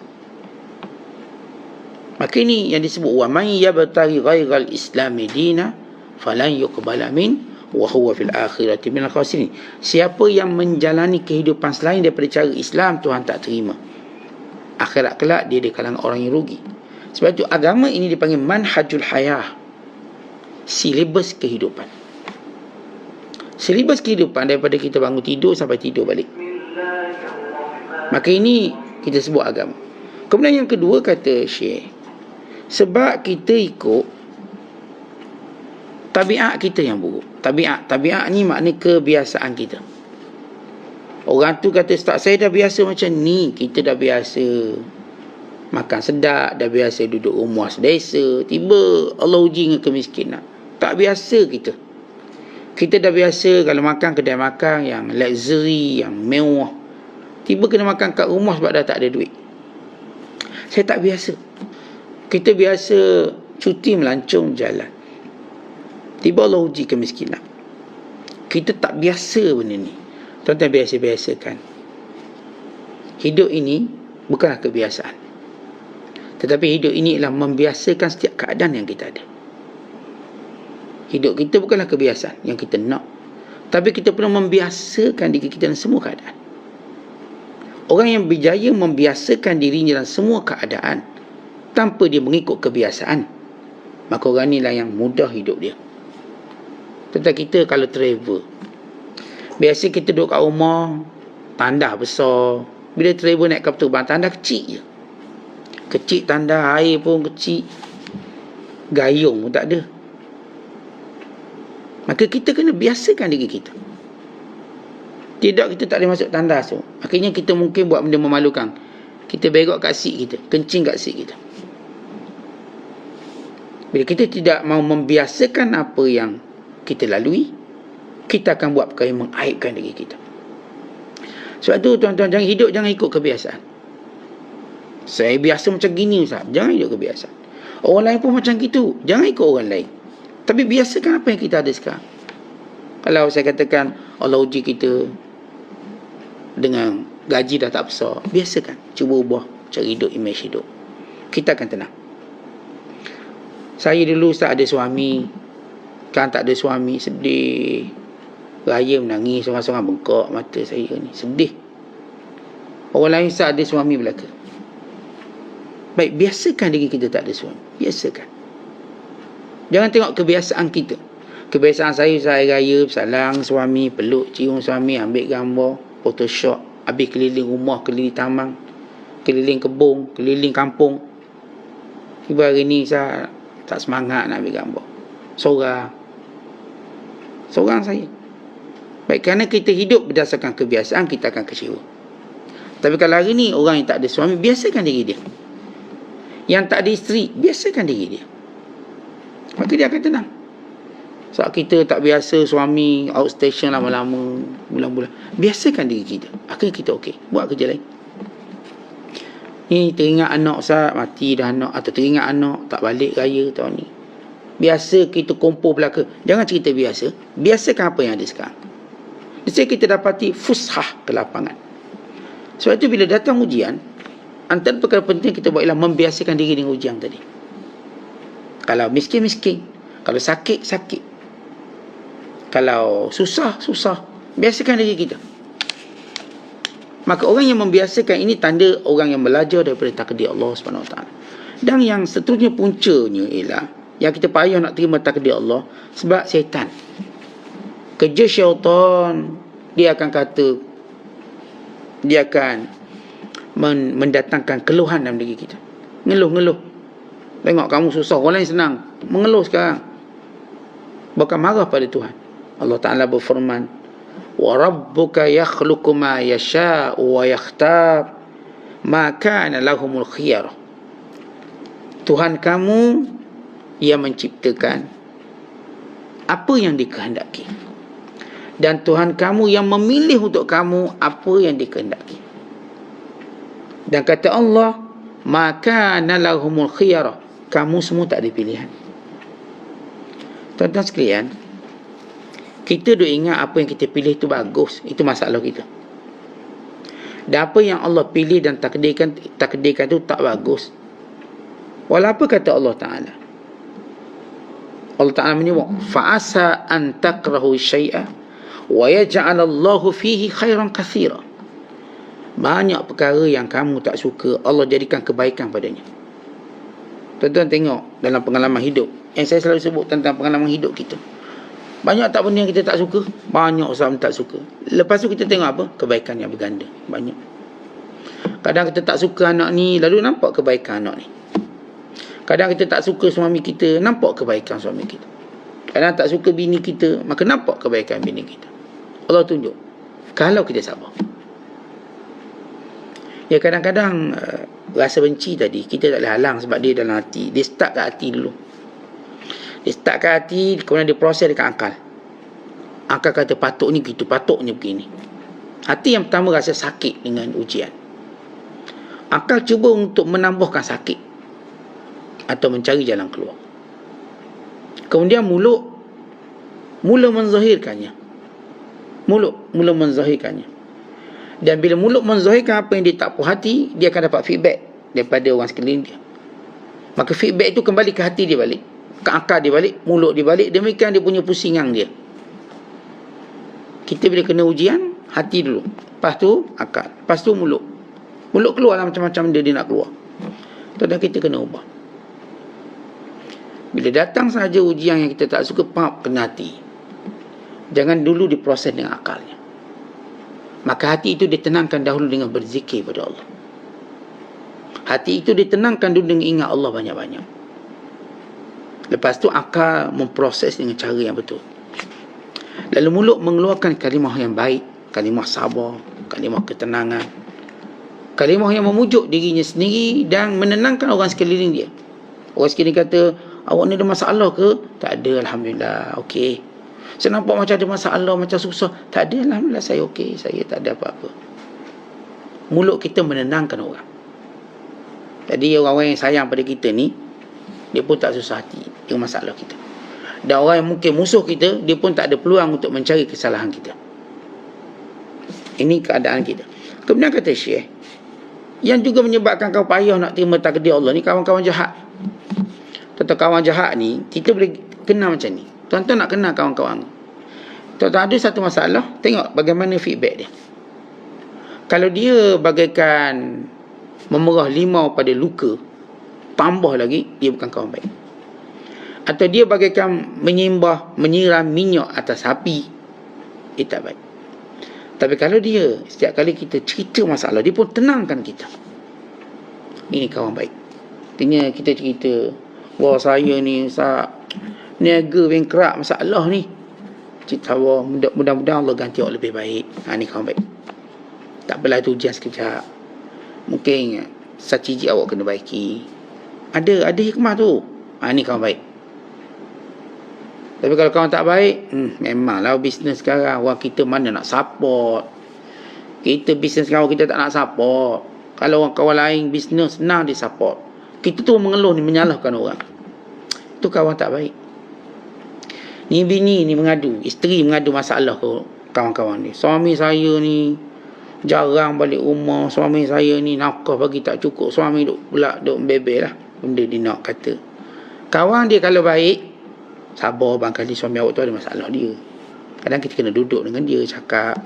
Maka ini yang disebut wa man yabtaghi ghairal islami dina falan yuqbala min wa huwa fil akhirati minal khasirin. Siapa yang menjalani kehidupan selain daripada cara Islam, Tuhan tak terima. Akhirat kelak dia di kalangan orang yang rugi. Sebab itu agama ini dipanggil manhajul hayah, silibus kehidupan. Silibus kehidupan daripada kita bangun tidur sampai tidur balik. Maka ini kita sebut agama. Kemudian yang kedua kata Syekh, sebab kita ikut tabiat kita yang buruk. Tabiat ni makna kebiasaan kita. Orang tu kata, "Ustaz, saya dah biasa macam ni." Kita dah biasa makan sedap, dah biasa duduk rumah sedesa. Tiba Allah uji dengan kemiskinan. Tak biasa kita. Kita dah biasa kalau makan kedai makan yang luxury, yang mewah. Tiba kena makan kat rumah sebab dah tak ada duit. Saya tak biasa. Kita biasa cuti melancong jalan. Tiba Allah uji kemiskinan. Kita tak biasa benda ni. Tuan-tuan, biasa-biasakan. Hidup ini bukanlah kebiasaan. Tetapi hidup ini ialah membiasakan setiap keadaan yang kita ada. Hidup kita bukanlah kebiasaan yang kita nak. Tapi kita perlu membiasakan diri kita dalam semua keadaan. Orang yang berjaya membiasakan dirinya dalam semua keadaan tanpa dia mengikut kebiasaan, maka orang inilah yang mudah hidup dia. Tentang kita kalau travel, biasa kita duduk kat rumah, tandas besar. Bila travel naik kapal terbang, tandas kecil je. Kecil tandas, air pun kecil, gayung pun tak ada. Maka kita kena biasakan diri kita. Tidak, kita tak boleh masuk tandas tu. Akhirnya kita mungkin buat benda memalukan. Kita berok kat seat kita, kencing kat seat kita. Bila kita tidak mau membiasakan apa yang kita lalui, kita akan buat perkara yang mengaibkan diri kita. Sebab tu tuan-tuan, jangan hidup jangan ikut kebiasaan. Saya biasa macam gini, Ustaz. Jangan hidup kebiasaan. Orang lain pun macam gitu. Jangan ikut orang lain. Tapi biasakan apa yang kita ada sekarang. Kalau saya katakan Allah uji kita dengan gaji dah tak besar, biasakan. Cuba ubah cara hidup, image hidup. Kita akan tenang. Saya dulu Ustaz ada suami, kan tak ada suami, sedih. Raya menangis, seorang-seorang bengkak mata saya ni, sedih. Orang lain Ustaz ada suami belaka. Baik, biasakan diri kita tak ada suami. Biasakan. Jangan tengok kebiasaan kita. Kebiasaan saya raya bersalang suami, peluk cium suami, ambil gambar, photoshop, habis keliling rumah, keliling taman, keliling kebun, keliling kampung. Tiba hari ni saya tak semangat nak ambil gambar. Seorang saya. Baik, kerana kita hidup berdasarkan kebiasaan, kita akan kecewa. Tapi kalau hari ni orang yang tak ada suami, biasakan diri dia. Yang tak ada isteri, biasakan diri dia. Maka dia akan tenang. Sebab kita tak biasa suami outstation lama-lama, bulan-bulan. Biasakan diri kita. Akhirnya kita okey. Buat kerja lain. Ni teringat anak Ustaz, mati dah anak. Atau teringat anak, tak balik raya tahun ni. Biasa kita kumpul belaka. Jangan cerita biasa. Biasakan apa yang ada sekarang. Jadi kita dapati fushah ke lapangan. Sebab itu bila datang ujian, antara perkara penting kita buat ialah membiasakan diri dengan ujian tadi. Kalau miskin, kalau sakit. Kalau susah. Biasakan diri kita. Maka orang yang membiasakan ini tanda orang yang belajar daripada takdir Allah SWT. Dan yang seterusnya puncanya ialah yang kita payah nak terima takdir Allah sebab syaitan. Kerja syaitan, dia akan kata, dia akan mendatangkan keluhan dalam diri kita. Ngeluh. Tengok kamu susah, orang lain senang. Mengeluh sekarang. Bukan marah pada Tuhan. Allah Ta'ala berfirman, wa rabbuka yakhluqu ma yasha'u wa yakhtar ma kana lahumul khiyarah. Tuhan kamu yang menciptakan apa yang dikehendaki. dan Tuhan kamu yang memilih untuk kamu apa yang dikehendaki. Dan kata Allah, maka nalahumul khiyarah, kamu semua tak ada pilihan. Tuan-tuan sekalian, kita duk ingat apa yang kita pilih itu bagus, itu masalah kita. Dan apa yang Allah pilih dan takdirkan itu tak bagus. Walau apa kata Allah Ta'ala? Allah Ta'ala menyebut, fa'asa an takrahu syai'a wa yaj'alallahu fihi khairan katsira. Banyak perkara yang kamu tak suka, Allah jadikan kebaikan padanya. Tuan-tuan tengok dalam pengalaman hidup, yang saya selalu sebut tentang pengalaman hidup kita. Banyak tak benda yang kita tak suka? Banyak Ustaz tak suka. Lepas tu kita tengok apa? Kebaikan yang berganda. Banyak. Kadang kita tak suka anak ni, lalu nampak kebaikan anak ni. Kadang kita tak suka suami kita, nampak kebaikan suami kita. Kadang tak suka bini kita, maka nampak kebaikan bini kita. Allah tunjuk. Kalau kita sabar. Ya, kadang-kadang rasa benci tadi kita tak boleh halang sebab dia dalam hati. Dia start kat hati dulu. Dia start kat hati, kemudian dia proses dekat akal. Akal kata patutnya gitu, patutnya begini. Hati yang pertama rasa sakit dengan ujian. Akal cuba untuk menambahkan sakit atau mencari jalan keluar. Kemudian mulut mula menzahirkannya. Mula menzahirkannya. Dan bila mulut menzahirkan apa yang dia tak puas hati, dia akan dapat feedback daripada orang sekeliling dia. Maka feedback itu kembali ke hati dia balik, ke akal dia balik, mulut dia balik. Demikian dia punya pusingan dia. Kita bila kena ujian, hati dulu, lepas tu akal, lepas tu mulut. Mulut keluarlah macam-macam dia nak keluar. Dan kita kena ubah. Bila datang saja ujian yang kita tak suka, kena hati. Jangan dulu diproses dengan akalnya. Maka hati itu ditenangkan dahulu dengan berzikir pada Allah. Hati itu ditenangkan dulu dengan ingat Allah banyak-banyak. Lepas tu akal memproses dengan cara yang betul. Lalu mulut mengeluarkan kalimah yang baik, kalimah sabar, kalimah ketenangan, kalimah yang memujuk dirinya sendiri dan menenangkan orang sekeliling dia. Orang sekeliling kata, awak ni ada masalah ke? Tak ada, Alhamdulillah, okey. Saya nampak macam ada masalah, macam susah. Tak ada, Alhamdulillah, saya okey, saya tak ada apa-apa. Mulut kita menenangkan orang. Jadi orang-orang yang sayang pada kita ni, dia pun tak susah hati dengan masalah kita. Dan orang yang mungkin musuh kita, dia pun tak ada peluang untuk mencari kesalahan kita. Ini keadaan kita. Kemudian kata Syekh, yang juga menyebabkan kau payah nak terima takdir Allah ni, kawan-kawan jahat. Tentang kawan jahat ni, kita boleh kenal macam ni. Tuan-tuan nak kenal kawan-kawan. Tuan-tuan ada satu masalah, tengok bagaimana feedback dia. Kalau dia bagaikan memerah limau pada luka, tambah lagi, dia bukan kawan baik. Atau dia bagaikan menyiram minyak atas api, dia tak baik. Tapi kalau dia, setiap kali kita cerita masalah, dia pun tenangkan kita, ini kawan baik. Artinya kita cerita, wah saya ni niaga bengkrak masalah ni, cerita wah mudah-mudahan Allah ganti awak lebih baik. Ni kawan baik. Tak apalah, tu ujian sekejap, mungkin strategi awak kena baiki. Ada hikmah tu. Ni kawan baik. Tapi kalau kawan tak baik, memanglah bisnes sekarang orang kita mana nak support. Kita bisnes sekarang kita tak nak support. Kalau orang kawan lain bisnes senang dia support. Kita tu mengeluh ni, menyalahkan orang. Itu kawan tak baik. Ni bini ni mengadu, isteri mengadu masalah ke kawan-kawan ni. Suami saya ni jarang balik rumah, suami saya ni nafkah bagi tak cukup, suami duk bebel lah benda dia nak kata. Kawan dia kalau baik, sabar barangkali suami awak tu ada masalah dia. Kadang kita kena duduk dengan dia, cakap.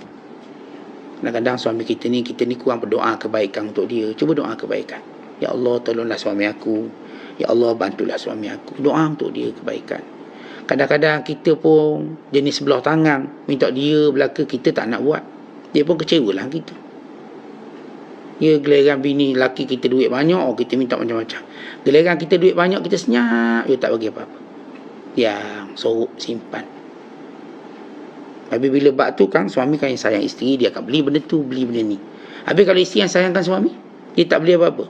Kadang-kadang suami kita ni kurang berdoa kebaikan untuk dia. Cuba doa kebaikan. Ya Allah, tolonglah suami aku. Ya Allah, bantulah suami aku. Doa untuk dia kebaikan. Kadang-kadang kita pun jenis sebelah tangan, minta dia belaka, kita tak nak buat. Dia pun kecewa lah kita. Ya, giliran bini laki kita duit banyak, kita minta macam-macam. Giliran kita duit banyak, kita senyap, dia tak bagi apa-apa. Yang sorok simpan. Habis bila bab tu kan, suami kan yang sayang isteri, dia akan beli benda tu, beli benda ni. Habis kalau isteri yang sayangkan suami, dia tak beli apa-apa.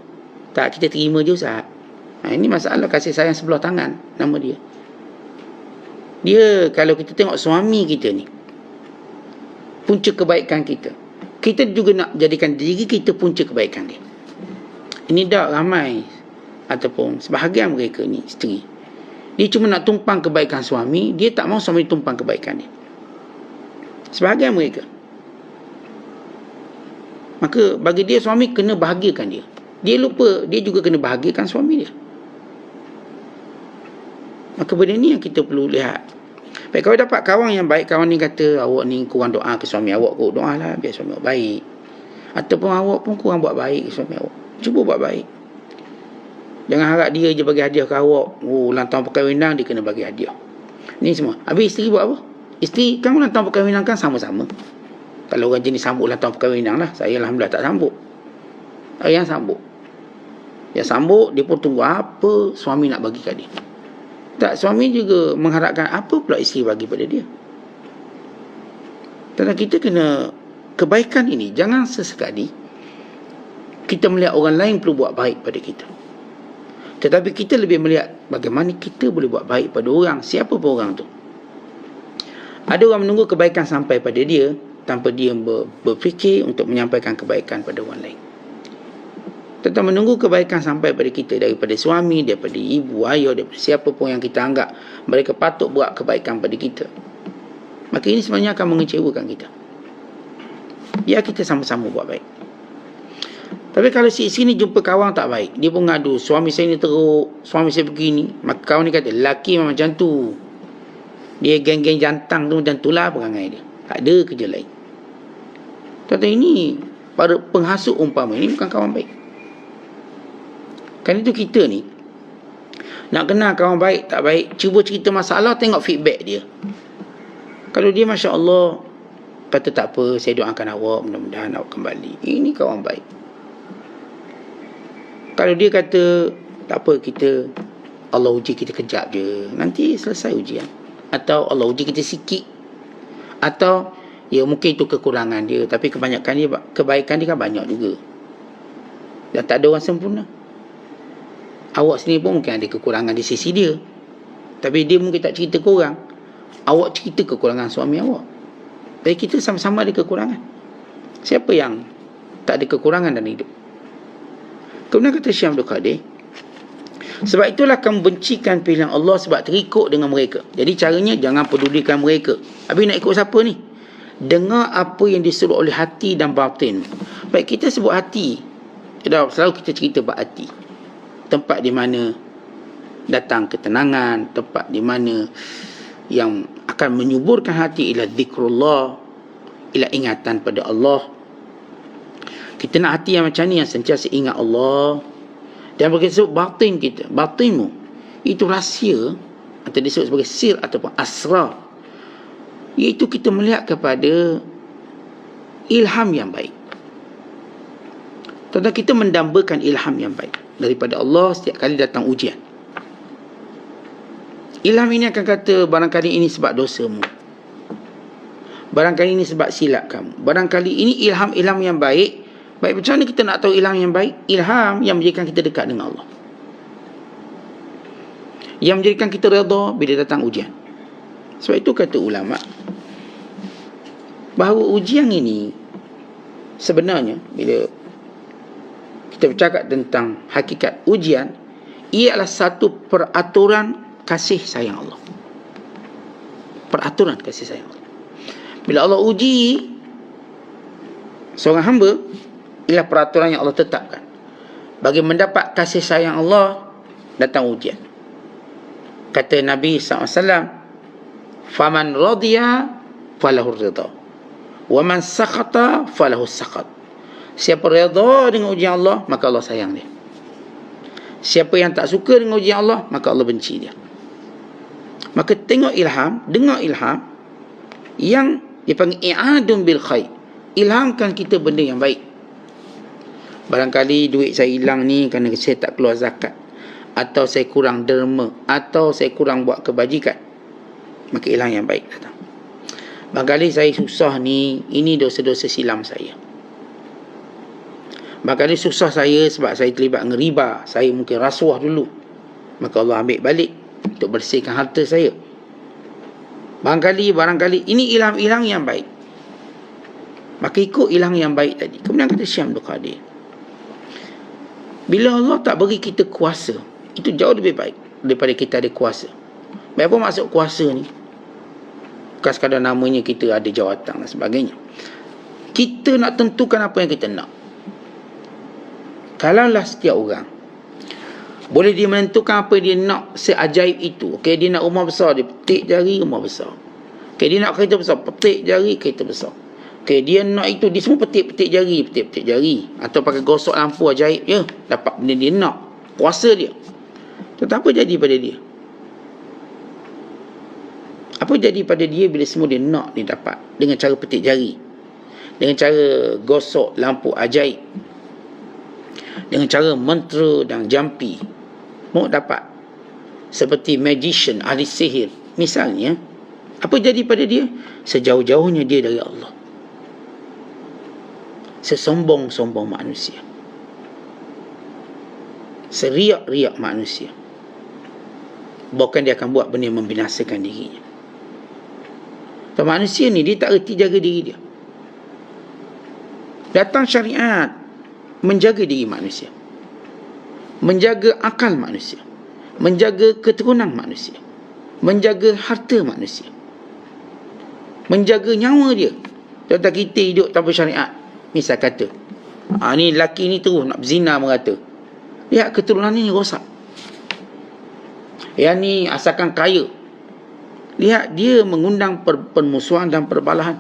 Tak, kita terima je Ustaz. Ini masalah kasih sayang sebelah tangan, nama dia. Dia kalau kita tengok suami kita ni, punca kebaikan kita. Kita juga nak jadikan diri kita punca kebaikan dia. Ini dah ramai ataupun sebahagian mereka ni isteri, dia cuma nak tumpang kebaikan suami, dia tak mahu suami tumpang kebaikan dia. Sebahagian mereka. Maka bagi dia, suami kena bahagiakan dia. Dia lupa dia juga kena bahagiakan suami dia. Maka benda ni yang kita perlu lihat. Baik, kalau dapat kawan yang baik, kawan ni kata awak ni kurang doa ke suami awak, kau doa lah biar suami awak baik. Ataupun awak pun kurang buat baik ke suami awak, cuba buat baik. Jangan harap dia je bagi hadiah ke awak. Ulang tahun perkahwinan dia kena bagi hadiah. Ni semua. Habis isteri buat apa? Isteri kan ulang tahun perkahwinan kan sama-sama. Kalau orang jenis sambut ulang tahun perkahwinan lah. Saya alhamdulillah tak sambut. Yang sambut. Yang sambut, dia pun tunggu apa suami nak bagi kat dia. Tak, suami juga mengharapkan apa pula isteri bagi pada dia. Dan kita kena, kebaikan ini jangan sesekali kita melihat orang lain perlu buat baik pada kita, tetapi kita lebih melihat bagaimana kita boleh buat baik pada orang, siapa pun orang tu. Ada orang menunggu kebaikan sampai pada dia tanpa dia berfikir untuk menyampaikan kebaikan pada orang lain. Tentang menunggu kebaikan sampai pada kita daripada suami, daripada ibu, ayah, daripada siapa pun yang kita anggap mereka patut buat kebaikan pada kita, maka ini sebenarnya akan mengecewakan kita. Biar kita sama-sama buat baik. Tapi kalau si isteri ni jumpa kawan tak baik, dia pun ngadu, suami saya ni teruk, suami saya begini, maka kawan ni kata, lelaki memang macam tu, dia geng-geng jantang tu macam tu lah perangai dia, tak ada kerja lain. Tetapi ini para penghasut umpama ini bukan kawan baik. Kan itu kita ni nak kenal kawan baik tak baik, cuba cerita masalah, tengok feedback dia. Kalau dia Masya Allah kata tak apa, saya doakan awak, mudah-mudahan awak kembali, ini kawan baik. Kalau dia kata tak apa, kita Allah uji kita kejap je, nanti selesai ujian, atau Allah uji kita sikit, atau ya mungkin itu kekurangan dia, tapi kebanyakan dia, kebaikan dia kan banyak juga. Dan tak ada orang sempurna. Awak sendiri pun mungkin ada kekurangan di sisi dia, tapi dia mungkin tak cerita ke orang. Awak cerita kekurangan suami awak. Tapi kita sama-sama ada kekurangan. Siapa yang tak ada kekurangan dalam hidup? Kemudian kata Syekh Abdul Qadir, sebab itulah kamu bencikan pilihan Allah sebab terikut dengan mereka. Jadi caranya jangan pedulikan mereka. Habis nak ikut siapa ni? Dengar apa yang disuruh oleh hati dan batin. Baik, kita sebut hati, selalu kita cerita bab hati, tempat di mana datang ketenangan, tempat di mana yang akan menyuburkan hati ila zikrullah, ila ingatan pada Allah. Kita nak hati yang macam ni, yang sentiasa ingat Allah. Dan bagi disebut batin kita, batinmu itu rahsia, atau disebut sebagai sir ataupun asrar, iaitu kita melihat kepada ilham yang baik. Tentang kita mendambakan ilham yang baik daripada Allah setiap kali datang ujian. Ilham ini akan kata, barangkali ini sebab dosamu, barangkali ini sebab silap kamu, barangkali ini ilham-ilham yang baik. Baik, macam mana kita nak tahu ilham yang baik? Ilham yang menjadikan kita dekat dengan Allah, yang menjadikan kita redha bila datang ujian. Sebab itu kata ulama bahawa ujian ini sebenarnya, bila kita bercakap tentang hakikat ujian, ia adalah satu peraturan kasih sayang Allah. Peraturan kasih sayang Allah. Bila Allah uji seorang hamba, ialah peraturan yang Allah tetapkan. Bagi mendapat kasih sayang Allah, datang ujian. Kata Nabi SAW, faman radiya falahu ridha, wa man sakhata falahu sakhat. Siapa redha dengan ujian Allah, maka Allah sayang dia. Siapa yang tak suka dengan ujian Allah, maka Allah benci dia. Maka tengok ilham, dengar ilham yang dipanggil i'adun bil khair. Ilhamkan kita benda yang baik. Barangkali duit saya hilang ni kerana saya tak keluar zakat, atau saya kurang derma, atau saya kurang buat kebajikan, maka ilham yang baik datang. Barangkali saya susah ni, ini dosa-dosa silam saya. Barangkali susah saya sebab saya terlibat dengan riba, saya mungkin rasuah dulu, maka Allah ambil balik untuk bersihkan harta saya. Barangkali ini ilham-ilham yang baik. Maka ikut ilham yang baik tadi. Kemudian kata Syekh Abdul Qadir, bila Allah tak bagi kita kuasa, itu jauh lebih baik daripada kita ada kuasa. Apa maksud kuasa ni? Bukan sekadar namanya kita ada jawatan dan sebagainya. Kita nak tentukan apa yang kita nak. Kalaulah setiap orang boleh dia menentukan apa dia nak seajaib itu. Okay, dia nak rumah besar, dia petik jari rumah besar. Okay, dia nak kereta besar, petik jari kereta besar. Okay, dia nak itu, dia semua petik jari. Atau pakai gosok lampu ajaib je, dapat benda dia nak. Kuasa dia. Tetapi apa jadi pada dia? Apa jadi pada dia bila semua dia nak dia dapat dengan cara petik jari, dengan cara gosok lampu ajaib, dengan cara mentera dan jampi, mau dapat seperti magician, ahli sihir misalnya. Apa jadi pada dia? Sejauh-jauhnya dia dari Allah, sesombong-sombong manusia, seriak-riak manusia. Bahkan dia akan buat benda yang membinasakan dirinya. Dan manusia ni dia tak reti jaga diri dia. Datang syariat menjaga diri manusia, menjaga akal manusia, menjaga keturunan manusia, menjaga harta manusia, menjaga nyawa dia. Contoh kita hidup tanpa syariat, misal kata ni lelaki ni terus nak berzina merata, lihat keturunan ni rosak. Yang ni asalkan kaya, lihat dia mengundang permusuhan dan perbalahan.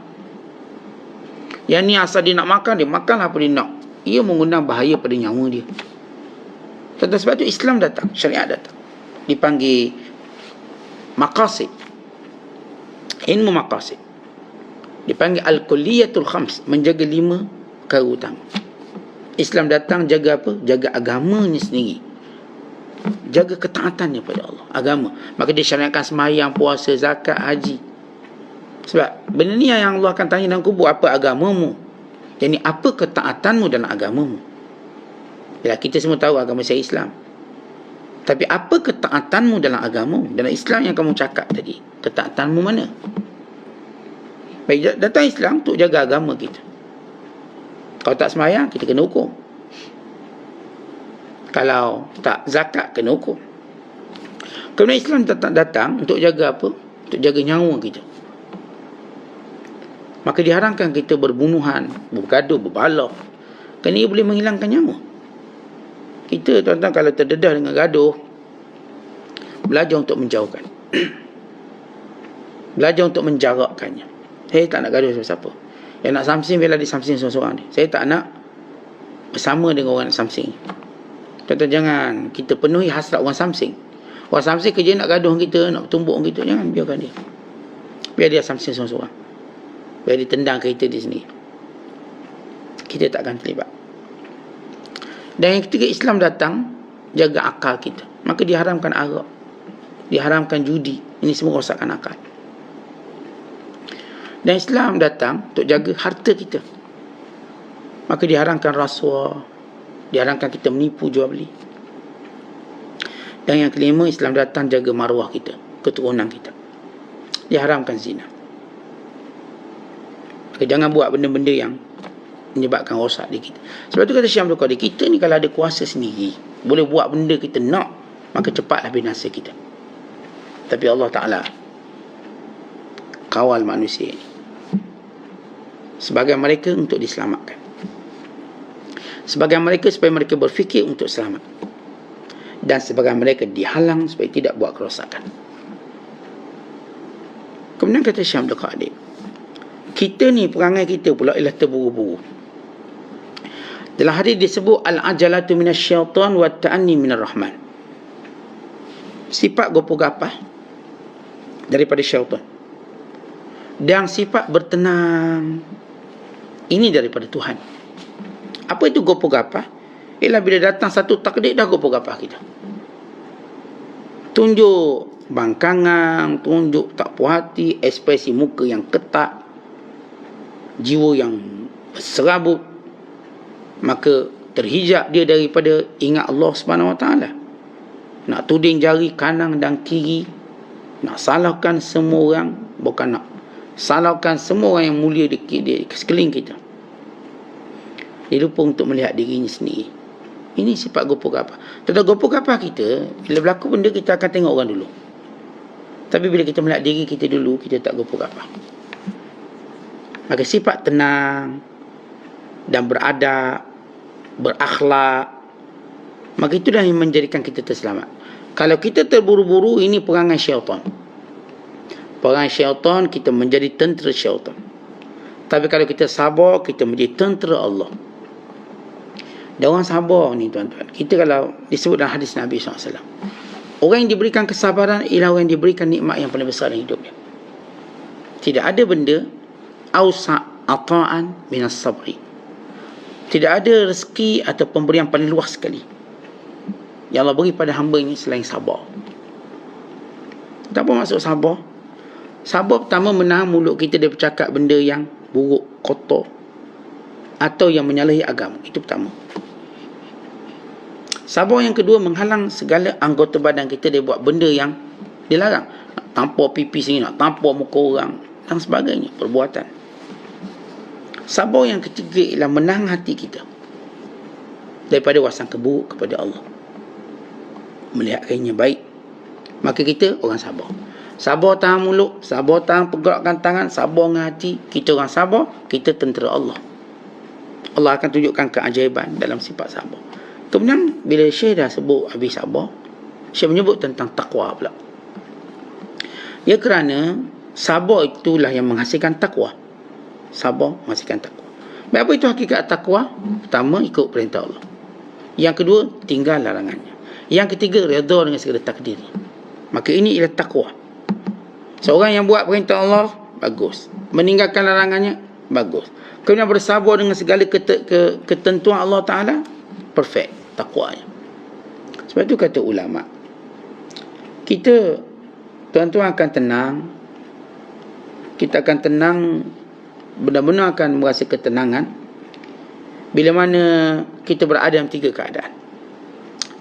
Yang ni asal dia nak makan, dia makan apa dia nak. Ia mengundang bahaya pada nyawa dia. Sebab itu Islam datang, syariat datang. Dipanggil maqasid, ilmu maqasid. Dipanggil al-kulliyatul khams, menjaga 5 perkara utama. Islam datang jaga apa? Jaga agamanya sendiri, jaga ketaatannya pada Allah, agama. Maka dia syariatkan sembahyang, puasa, zakat, haji. Sebab benda ni yang Allah akan tanya dalam kubur, apa agamamu? Jadi apa ketaatanmu dalam agamamu? Ya, kita semua tahu agama saya Islam. Tapi apa ketaatanmu dalam agamamu? Dalam Islam yang kamu cakap tadi, ketaatanmu mana? Baik, datang Islam untuk jaga agama kita. Kalau tak sembahyang, kita kena hukum. Kalau tak zakat, kena hukum. Kemudian Islam datang untuk jaga apa? Untuk jaga nyawa kita. Maka diharamkan kita berbunuhan, bergaduh, berbalah. Kerana ia boleh menghilangkan nyawa. Kita tuan-tuan kalau terdedah dengan gaduh, belajar untuk menjauhkan. Belajar untuk menjarakkannya. Saya tak nak gaduh sama siapa. Yang nak samsing, biarlah dia samsing seorang-seorang dia. Saya tak nak bersama dengan orang nak samsing. Tuan-tuan, jangan kita penuhi hasrat orang samsing. Orang samsing kerja nak gaduh kita, nak tumbuk kita. Jangan, biarkan dia. Biar dia samsing seorang-seorang. Biar dia tendang kereta di sini. Kita tak akan terlibat. Dan yang ketiga, Islam datang jaga akal kita. Maka diharamkan arak, diharamkan judi. Ini semua rosakkan akal. Dan Islam datang untuk jaga harta kita. Maka diharamkan rasuah, diharamkan kita menipu jual beli. Dan yang kelima, Islam datang jaga maruah kita, keturunan kita. Diharamkan zina. Maka jangan buat benda-benda yang menyebabkan rosak di kita. Sebab tu kata Syekh Abdul Qadir, kita ni kalau ada kuasa sendiri, boleh buat benda kita nak, maka cepatlah binasa kita. Tapi Allah Ta'ala kawal manusia ini. Sebagian mereka untuk diselamatkan, sebagian mereka supaya mereka berfikir untuk selamat, dan sebagian mereka dihalang supaya tidak buat kerosakan. Kemudian kata Syekh Abdul Qadir, kita ni perangai kita pula ialah terburu-buru. Dalam hadis disebut al-ajalatu minasyaitan wa ta'anni minar rahman. Sifat gopoh-gapah daripada syaitan, dan sifat bertenang ini daripada Tuhan. Apa itu gopoh-gapah? Ialah bila datang satu takdir, dah gopoh-gapah kita. Tunjuk bangkangan, tunjuk tak puas hati, ekspresi muka yang ketat, jiwa yang serabut, maka terhijab dia daripada ingat Allah Subhanahu Wa Taala. Nak tuding jari kanan dan kiri, nak salahkan semua orang, bukan nak salahkan semua orang yang mulia di sekeliling kita. Dia lupa untuk melihat dirinya sendiri. Ini sifat gopoh gapah. Tentang gopoh gapah kita, bila berlaku benda kita akan tengok orang dulu. Tapi bila kita melihat diri kita dulu, kita tak gopoh gapah. Maka sifat tenang dan beradab, berakhlak, maka itulah yang menjadikan kita terselamat. Kalau kita terburu-buru, ini perangai syaitan. Perangai syaitan, kita menjadi tentera syaitan. Tapi kalau kita sabar, kita menjadi tentera Allah. Dan orang sabar ni tuan-tuan, kita kalau disebut dalam hadis Nabi SAW, orang yang diberikan kesabaran ialah orang yang diberikan nikmat yang paling besar dalam hidupnya. Tidak ada benda awsa' ata'an minas sabri. Tidak ada rezeki atau pemberian paling luas sekali yang Allah beri pada hamba ini selain sabar. Apa maksud sabar? Sabar pertama menahan mulut kita dari bercakap benda yang buruk, kotor, atau yang menyalahi agama. Itu pertama. Sabar yang kedua, menghalang segala anggota badan kita dari buat benda yang dilarang. Nak tampar pipi sini, nak tampar muka orang, dan sebagainya, perbuatan. Sabar yang ketiga ialah menahan hati kita daripada wasangka buruk kepada Allah, melihat kainnya baik. Maka kita orang sabar. Sabar tahan mulut, sabar tahan pergerakan tangan, sabar dengan hati. Kita orang sabar, kita tentera Allah. Allah akan tunjukkan keajaiban dalam sifat sabar. Kemudian bila Syekh dah sebut habis sabar, Syekh menyebut tentang takwa pula. Ya, kerana sabar itulah yang menghasilkan takwa. Sabar menghasilkan takwa. Apa itu hakikat takwa? Pertama, ikut perintah Allah. Yang kedua, tinggal larangannya. Yang ketiga, redha dengan segala takdir. Maka ini ialah takwa. Seorang yang buat perintah Allah, bagus. Meninggalkan larangannya, bagus. Kemudian bersabar dengan segala ketentuan Allah Ta'ala, perfect takwanya. Sebab itu kata ulama, kita tuan-tuan akan tenang, kita akan tenang, benar-benar akan merasa ketenangan bila mana kita berada dalam 3 keadaan.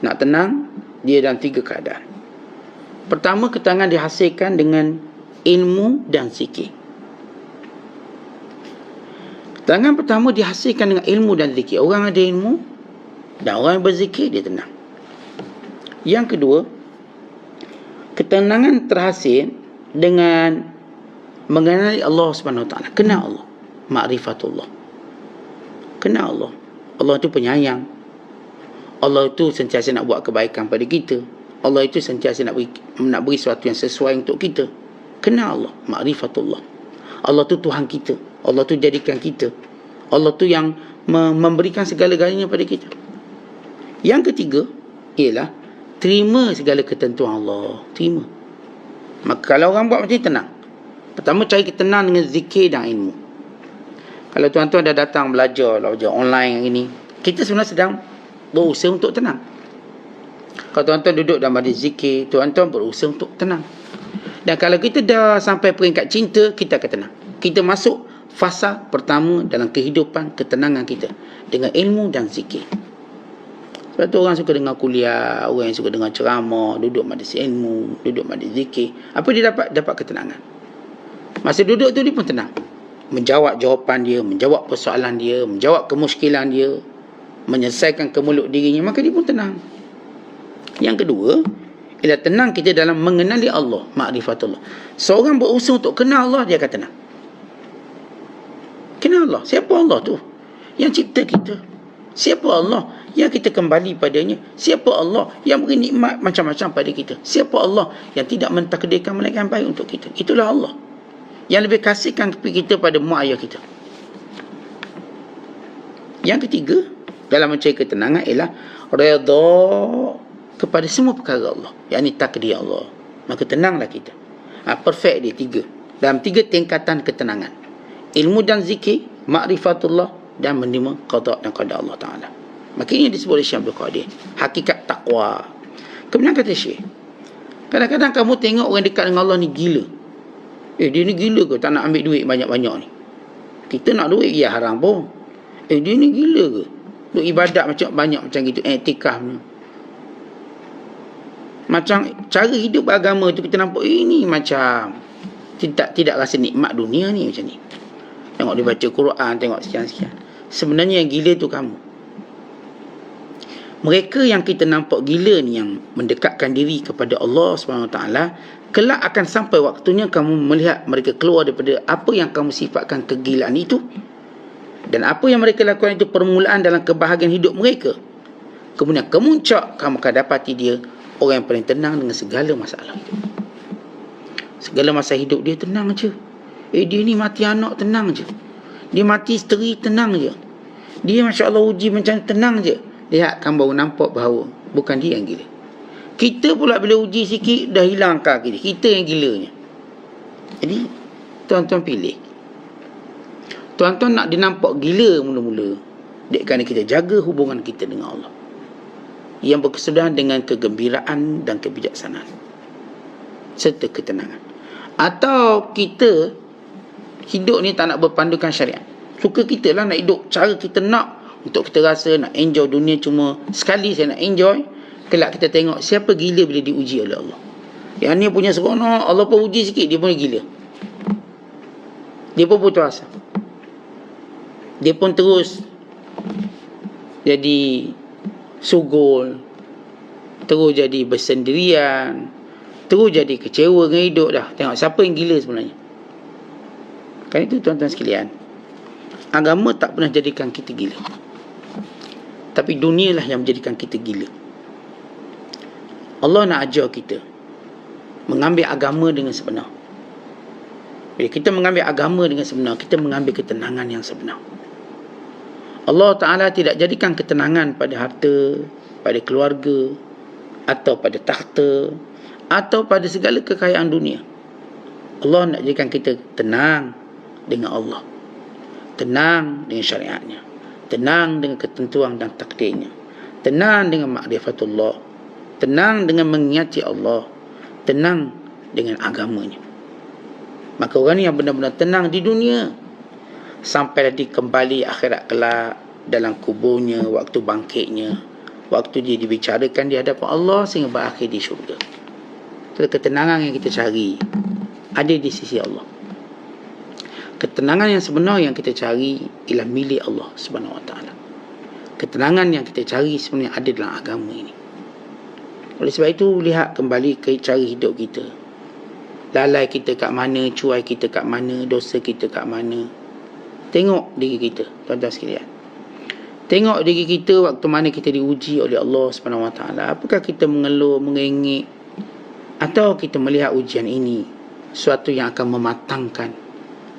Nak tenang, dia dalam 3 keadaan. Pertama, ketenangan dihasilkan dengan ilmu dan zikir. Ketenangan pertama dihasilkan dengan ilmu dan zikir. Orang ada ilmu dan orang yang berzikir, dia tenang. Yang kedua, ketenangan terhasil dengan mengenali Allah Subhanahu Wa Taala. Kenal Allah, ma'rifatullah. Kenal Allah. Allah itu penyayang. Allah itu sentiasa nak buat kebaikan pada kita. Allah itu sentiasa nak beri sesuatu yang sesuai untuk kita. Kenal Allah, ma'rifatullah. Allah itu Tuhan kita. Allah itu jadikan kita. Allah itu yang memberikan segala-galanya pada kita. Yang ketiga ialah terima segala ketentuan Allah. Terima. Maka kalau orang buat macam ni, tenang. Pertama, cari ketenangan dengan zikir dan ilmu. Kalau tuan-tuan dah datang belajar online yang ini, kita sebenarnya sedang berusaha untuk tenang. Kalau tuan-tuan duduk dalam majlis zikir, tuan-tuan berusaha untuk tenang. Dan kalau kita dah sampai peringkat cinta, kita akan tenang. Kita masuk fasa pertama dalam kehidupan ketenangan kita dengan ilmu dan zikir. Sebab tu orang suka dengar kuliah, orang yang suka dengar ceramah, duduk majlis ilmu, duduk majlis zikir. Apa dia dapat? Dapat ketenangan. Masa duduk tu dia pun tenang. Menjawab jawapan dia, menjawab persoalan dia, menjawab kemuskilan dia, menyelesaikan kemulut dirinya, maka dia pun tenang. Yang kedua, ialah tenang kita dalam mengenali Allah, ma'rifatullah. Seorang berusaha untuk kenal Allah, dia akan tenang. Kenal Allah. Siapa Allah tu? Yang cipta kita. Siapa Allah yang kita kembali padanya? Siapa Allah yang beri nikmat macam-macam pada kita? Siapa Allah yang tidak mentakdirkan melainkan baik untuk kita? Itulah Allah yang lebih kasihkan kita pada mak ayah kita. Yang ketiga, dalam mencari ketenangan ialah redha kepada semua perkara Allah, yakni takdir Allah. Maka tenanglah kita. Perfect dia 3. Dalam 3 tingkatan ketenangan. Ilmu dan zikir, ma'rifatullah, dan menerima qada dan qadar Allah Ta'ala. Maka ini disebut oleh Syekh Abdul Qadir hakikat taqwa. Kemudian kata Syekh, kadang-kadang kamu tengok orang dekat dengan Allah ni gila. Dia ni gila ke tak nak ambil duit banyak-banyak ni? Kita nak duit, ya haram pun. Dia ni gila ke? Duk ibadat macam banyak macam gitu, i'tikaf ni. Macam cara hidup beragama tu kita nampak ini macam tidak rasa nikmat dunia ni macam ni. Tengok dia baca Quran, tengok sekian-sekian. Sebenarnya yang gila tu kamu. Mereka yang kita nampak gila ni, yang mendekatkan diri kepada Allah SWT, kelak akan sampai waktunya kamu melihat mereka keluar daripada apa yang kamu sifatkan kegilaan itu. Dan apa yang mereka lakukan itu permulaan dalam kebahagiaan hidup mereka. Kemudian kemuncak, kamu akan dapati dia orang yang paling tenang dengan segala masalah hidup. Segala masalah hidup dia tenang je. Dia ni mati anak tenang je. Dia mati isteri tenang je. Dia Masya Allah uji macam tenang je. Lihat, kamu baru nampak bahawa bukan dia yang gila. Kita pula bila uji sikit dah hilang akal kita. Kita yang gilanya. Jadi tuan-tuan pilih. Tuan-tuan nak dinampak gila mula-mula, kerana kita jaga hubungan kita dengan Allah yang berkesudahan dengan kegembiraan dan kebijaksanaan serta ketenangan. Atau kita hidup ni tak nak berpandukan syariat. Suka kita lah nak hidup cara kita nak, untuk kita rasa nak enjoy dunia cuma sekali saya nak enjoy. Kelak kita tengok siapa gila bila diuji oleh Allah. Yang ni punya seronok, Allah pun uji sikit, dia pun gila. Dia pun putus asa. Dia pun terus jadi sugul, terus jadi bersendirian, terus jadi kecewa dengan hidup dah. Tengok siapa yang gila sebenarnya. Kan itu tuan-tuan sekalian, agama tak pernah jadikan kita gila, tapi dunialah yang menjadikan kita gila. Allah nak ajar kita mengambil agama dengan sebenar. Bila kita mengambil agama dengan sebenar, kita mengambil ketenangan yang sebenar. Allah Ta'ala tidak jadikan ketenangan pada harta, pada keluarga, atau pada takhta, atau pada segala kekayaan dunia. Allah nak jadikan kita tenang dengan Allah, tenang dengan syariatnya, tenang dengan ketentuan dan takdirnya, tenang dengan ma'rifatullah, tenang dengan mengingati Allah, tenang dengan agamanya. Maka orang yang benar-benar tenang di dunia, sampai nanti kembali akhirat kelak, dalam kuburnya, waktu bangkitnya, waktu dia dibicarakan di hadapan Allah sehingga berakhir di syurga. Ketenangan yang kita cari ada di sisi Allah. Ketenangan yang sebenar yang kita cari ialah milik Allah Subhanahu Wa Taala. Ketenangan yang kita cari sebenarnya ada dalam agama ini. Oleh sebab itu, lihat kembali ke cara hidup kita. Lalai kita kat mana, cuai kita kat mana, dosa kita kat mana. Tengok diri kita, tuan-tuan sekalian. Tengok diri kita waktu mana kita diuji oleh Allah Subhanahu Wa Taala. Apakah kita mengeluh, mengengek, atau kita melihat ujian ini suatu yang akan mematangkan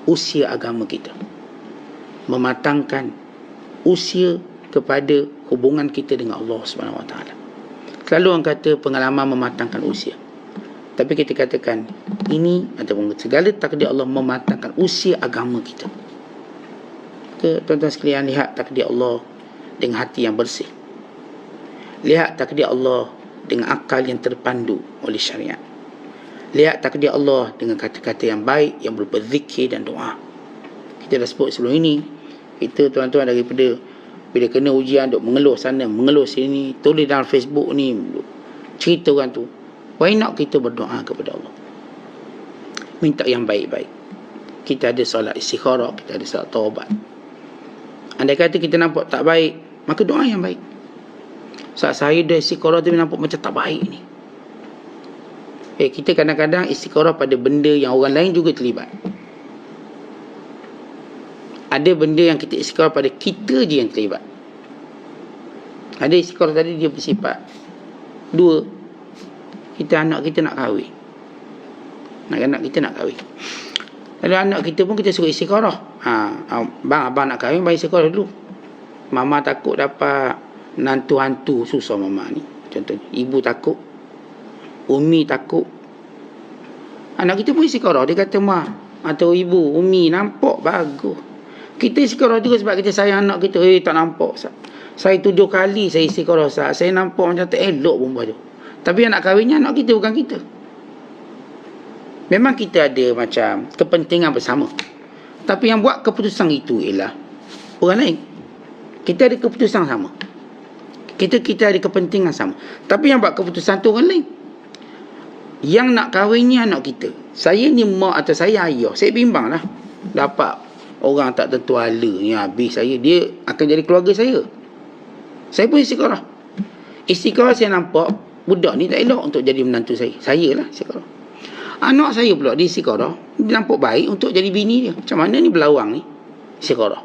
usia agama kita, mematangkan usia kepada hubungan kita dengan Allah Subhanahu Wa Taala. Selalu orang kata pengalaman mematangkan usia, tapi kita katakan ini ataupun segala takdir Allah mematangkan usia agama kita. Tuan-tuan sekalian, lihat takdir Allah dengan hati yang bersih. Lihat takdir Allah dengan akal yang terpandu oleh syariat. Lihat takdir Allah dengan kata-kata yang baik yang berupa zikir dan doa. Kita dah sebut sebelum ini, kita tuan-tuan daripada bila kena ujian duk mengeluh sana, mengeluh sini, tulis dalam Facebook ni, cerita orang tu. Why not kita berdoa kepada Allah, minta yang baik-baik. Kita ada solat istikharah, kita ada solat taubat. Andai kata kita nampak tak baik, maka doa yang baik. Saat saya dah istikharah tu nampak macam tak baik ni. Kita kadang-kadang istikharah pada benda yang orang lain juga terlibat. Ada benda yang kita istikharah pada kita je yang terlibat. Ada istikharah tadi dia bersifat dua, kita anak kita nak kahwin, anak kita nak kahwin. Lalu anak kita pun kita suruh istikharah. Bang, abang nak kahwin, bang istikharah dulu. Mama takut dapat nantu-hantu, susah mama ni. Contohnya, ibu takut, umi takut. Anak kita pun istikharah. Dia kata, ma atau ibu, umi nampak bagus. Kita istikharah juga sebab kita sayang anak kita. Tak nampak, Ustaz. Saya 7 kali saya istikharah, Ustaz. Saya nampak macam tak elok perempuan tu. Tapi anak kahwinnya anak kita, bukan kita. Memang kita ada macam kepentingan bersama, tapi yang buat keputusan itu ialah orang lain. Kita ada keputusan sama, kita ada kepentingan sama, tapi yang buat keputusan tu orang lain. Yang nak kahwinnya anak kita. Saya ni mak atau saya ayah, saya bimbang lah dapat orang tak tentu hala ni habis saya, dia akan jadi keluarga saya. Saya pun istiqarah. Istiqarah saya nampak budak ni tak elok untuk jadi menantu saya. Saya lah istiqarah. Anak saya pula dia istiqarah, dia nampak baik untuk jadi bini dia. Macam mana ni berlawang ni? Istiqarah.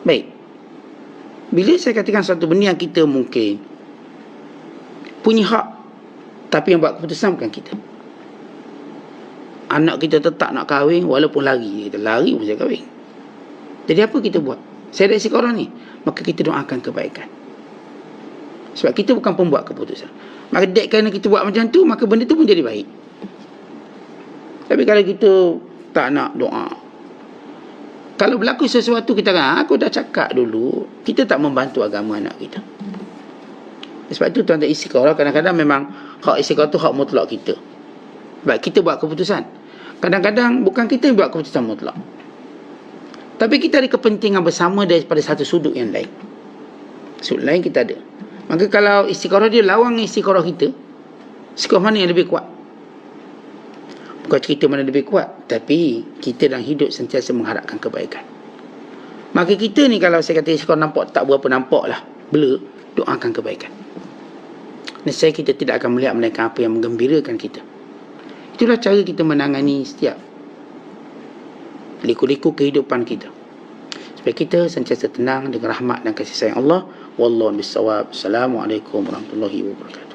Baik. Bila saya katakan satu benda yang kita mungkin punya hak, tapi yang buat keputusan bukan kita. Anak kita tetap nak kahwin walaupun lari. Kita lari pun saya kahwin. Jadi apa kita buat? Saya ada istiqarah ni, maka kita doakan kebaikan. Sebab kita bukan pembuat keputusan. Maka kerana kita buat macam tu, maka benda tu pun jadi baik. Tapi kalau kita tak nak doa, kalau berlaku sesuatu kita kata, aku dah cakap dulu, kita tak membantu agama anak kita. Sebab itu tuan-tuan istiqarah, kadang-kadang memang hak istiqarah tu hak mutlak kita. Sebab kita buat keputusan. Kadang-kadang bukan kita yang buat keputusan mutlak, tapi kita ada kepentingan bersama daripada satu sudut yang lain. Sudut lain kita ada. Maka kalau istiqarah dia lawang istiqarah kita, istiqarah mana yang lebih kuat? Bukan cerita mana lebih kuat, tapi kita dalam hidup sentiasa mengharapkan kebaikan. Maka kita ni kalau saya kata istiqarah nampak tak berapa nampak lah, blur, doakan kebaikan. Nescaya kita tidak akan melihat melainkan apa yang menggembirakan kita. Itulah cara kita menangani setiap liku-liku kehidupan kita, supaya kita sentiasa tenang dengan rahmat dan kasih sayang Allah. Wallahu bisawab. Assalamualaikum warahmatullahi wabarakatuh.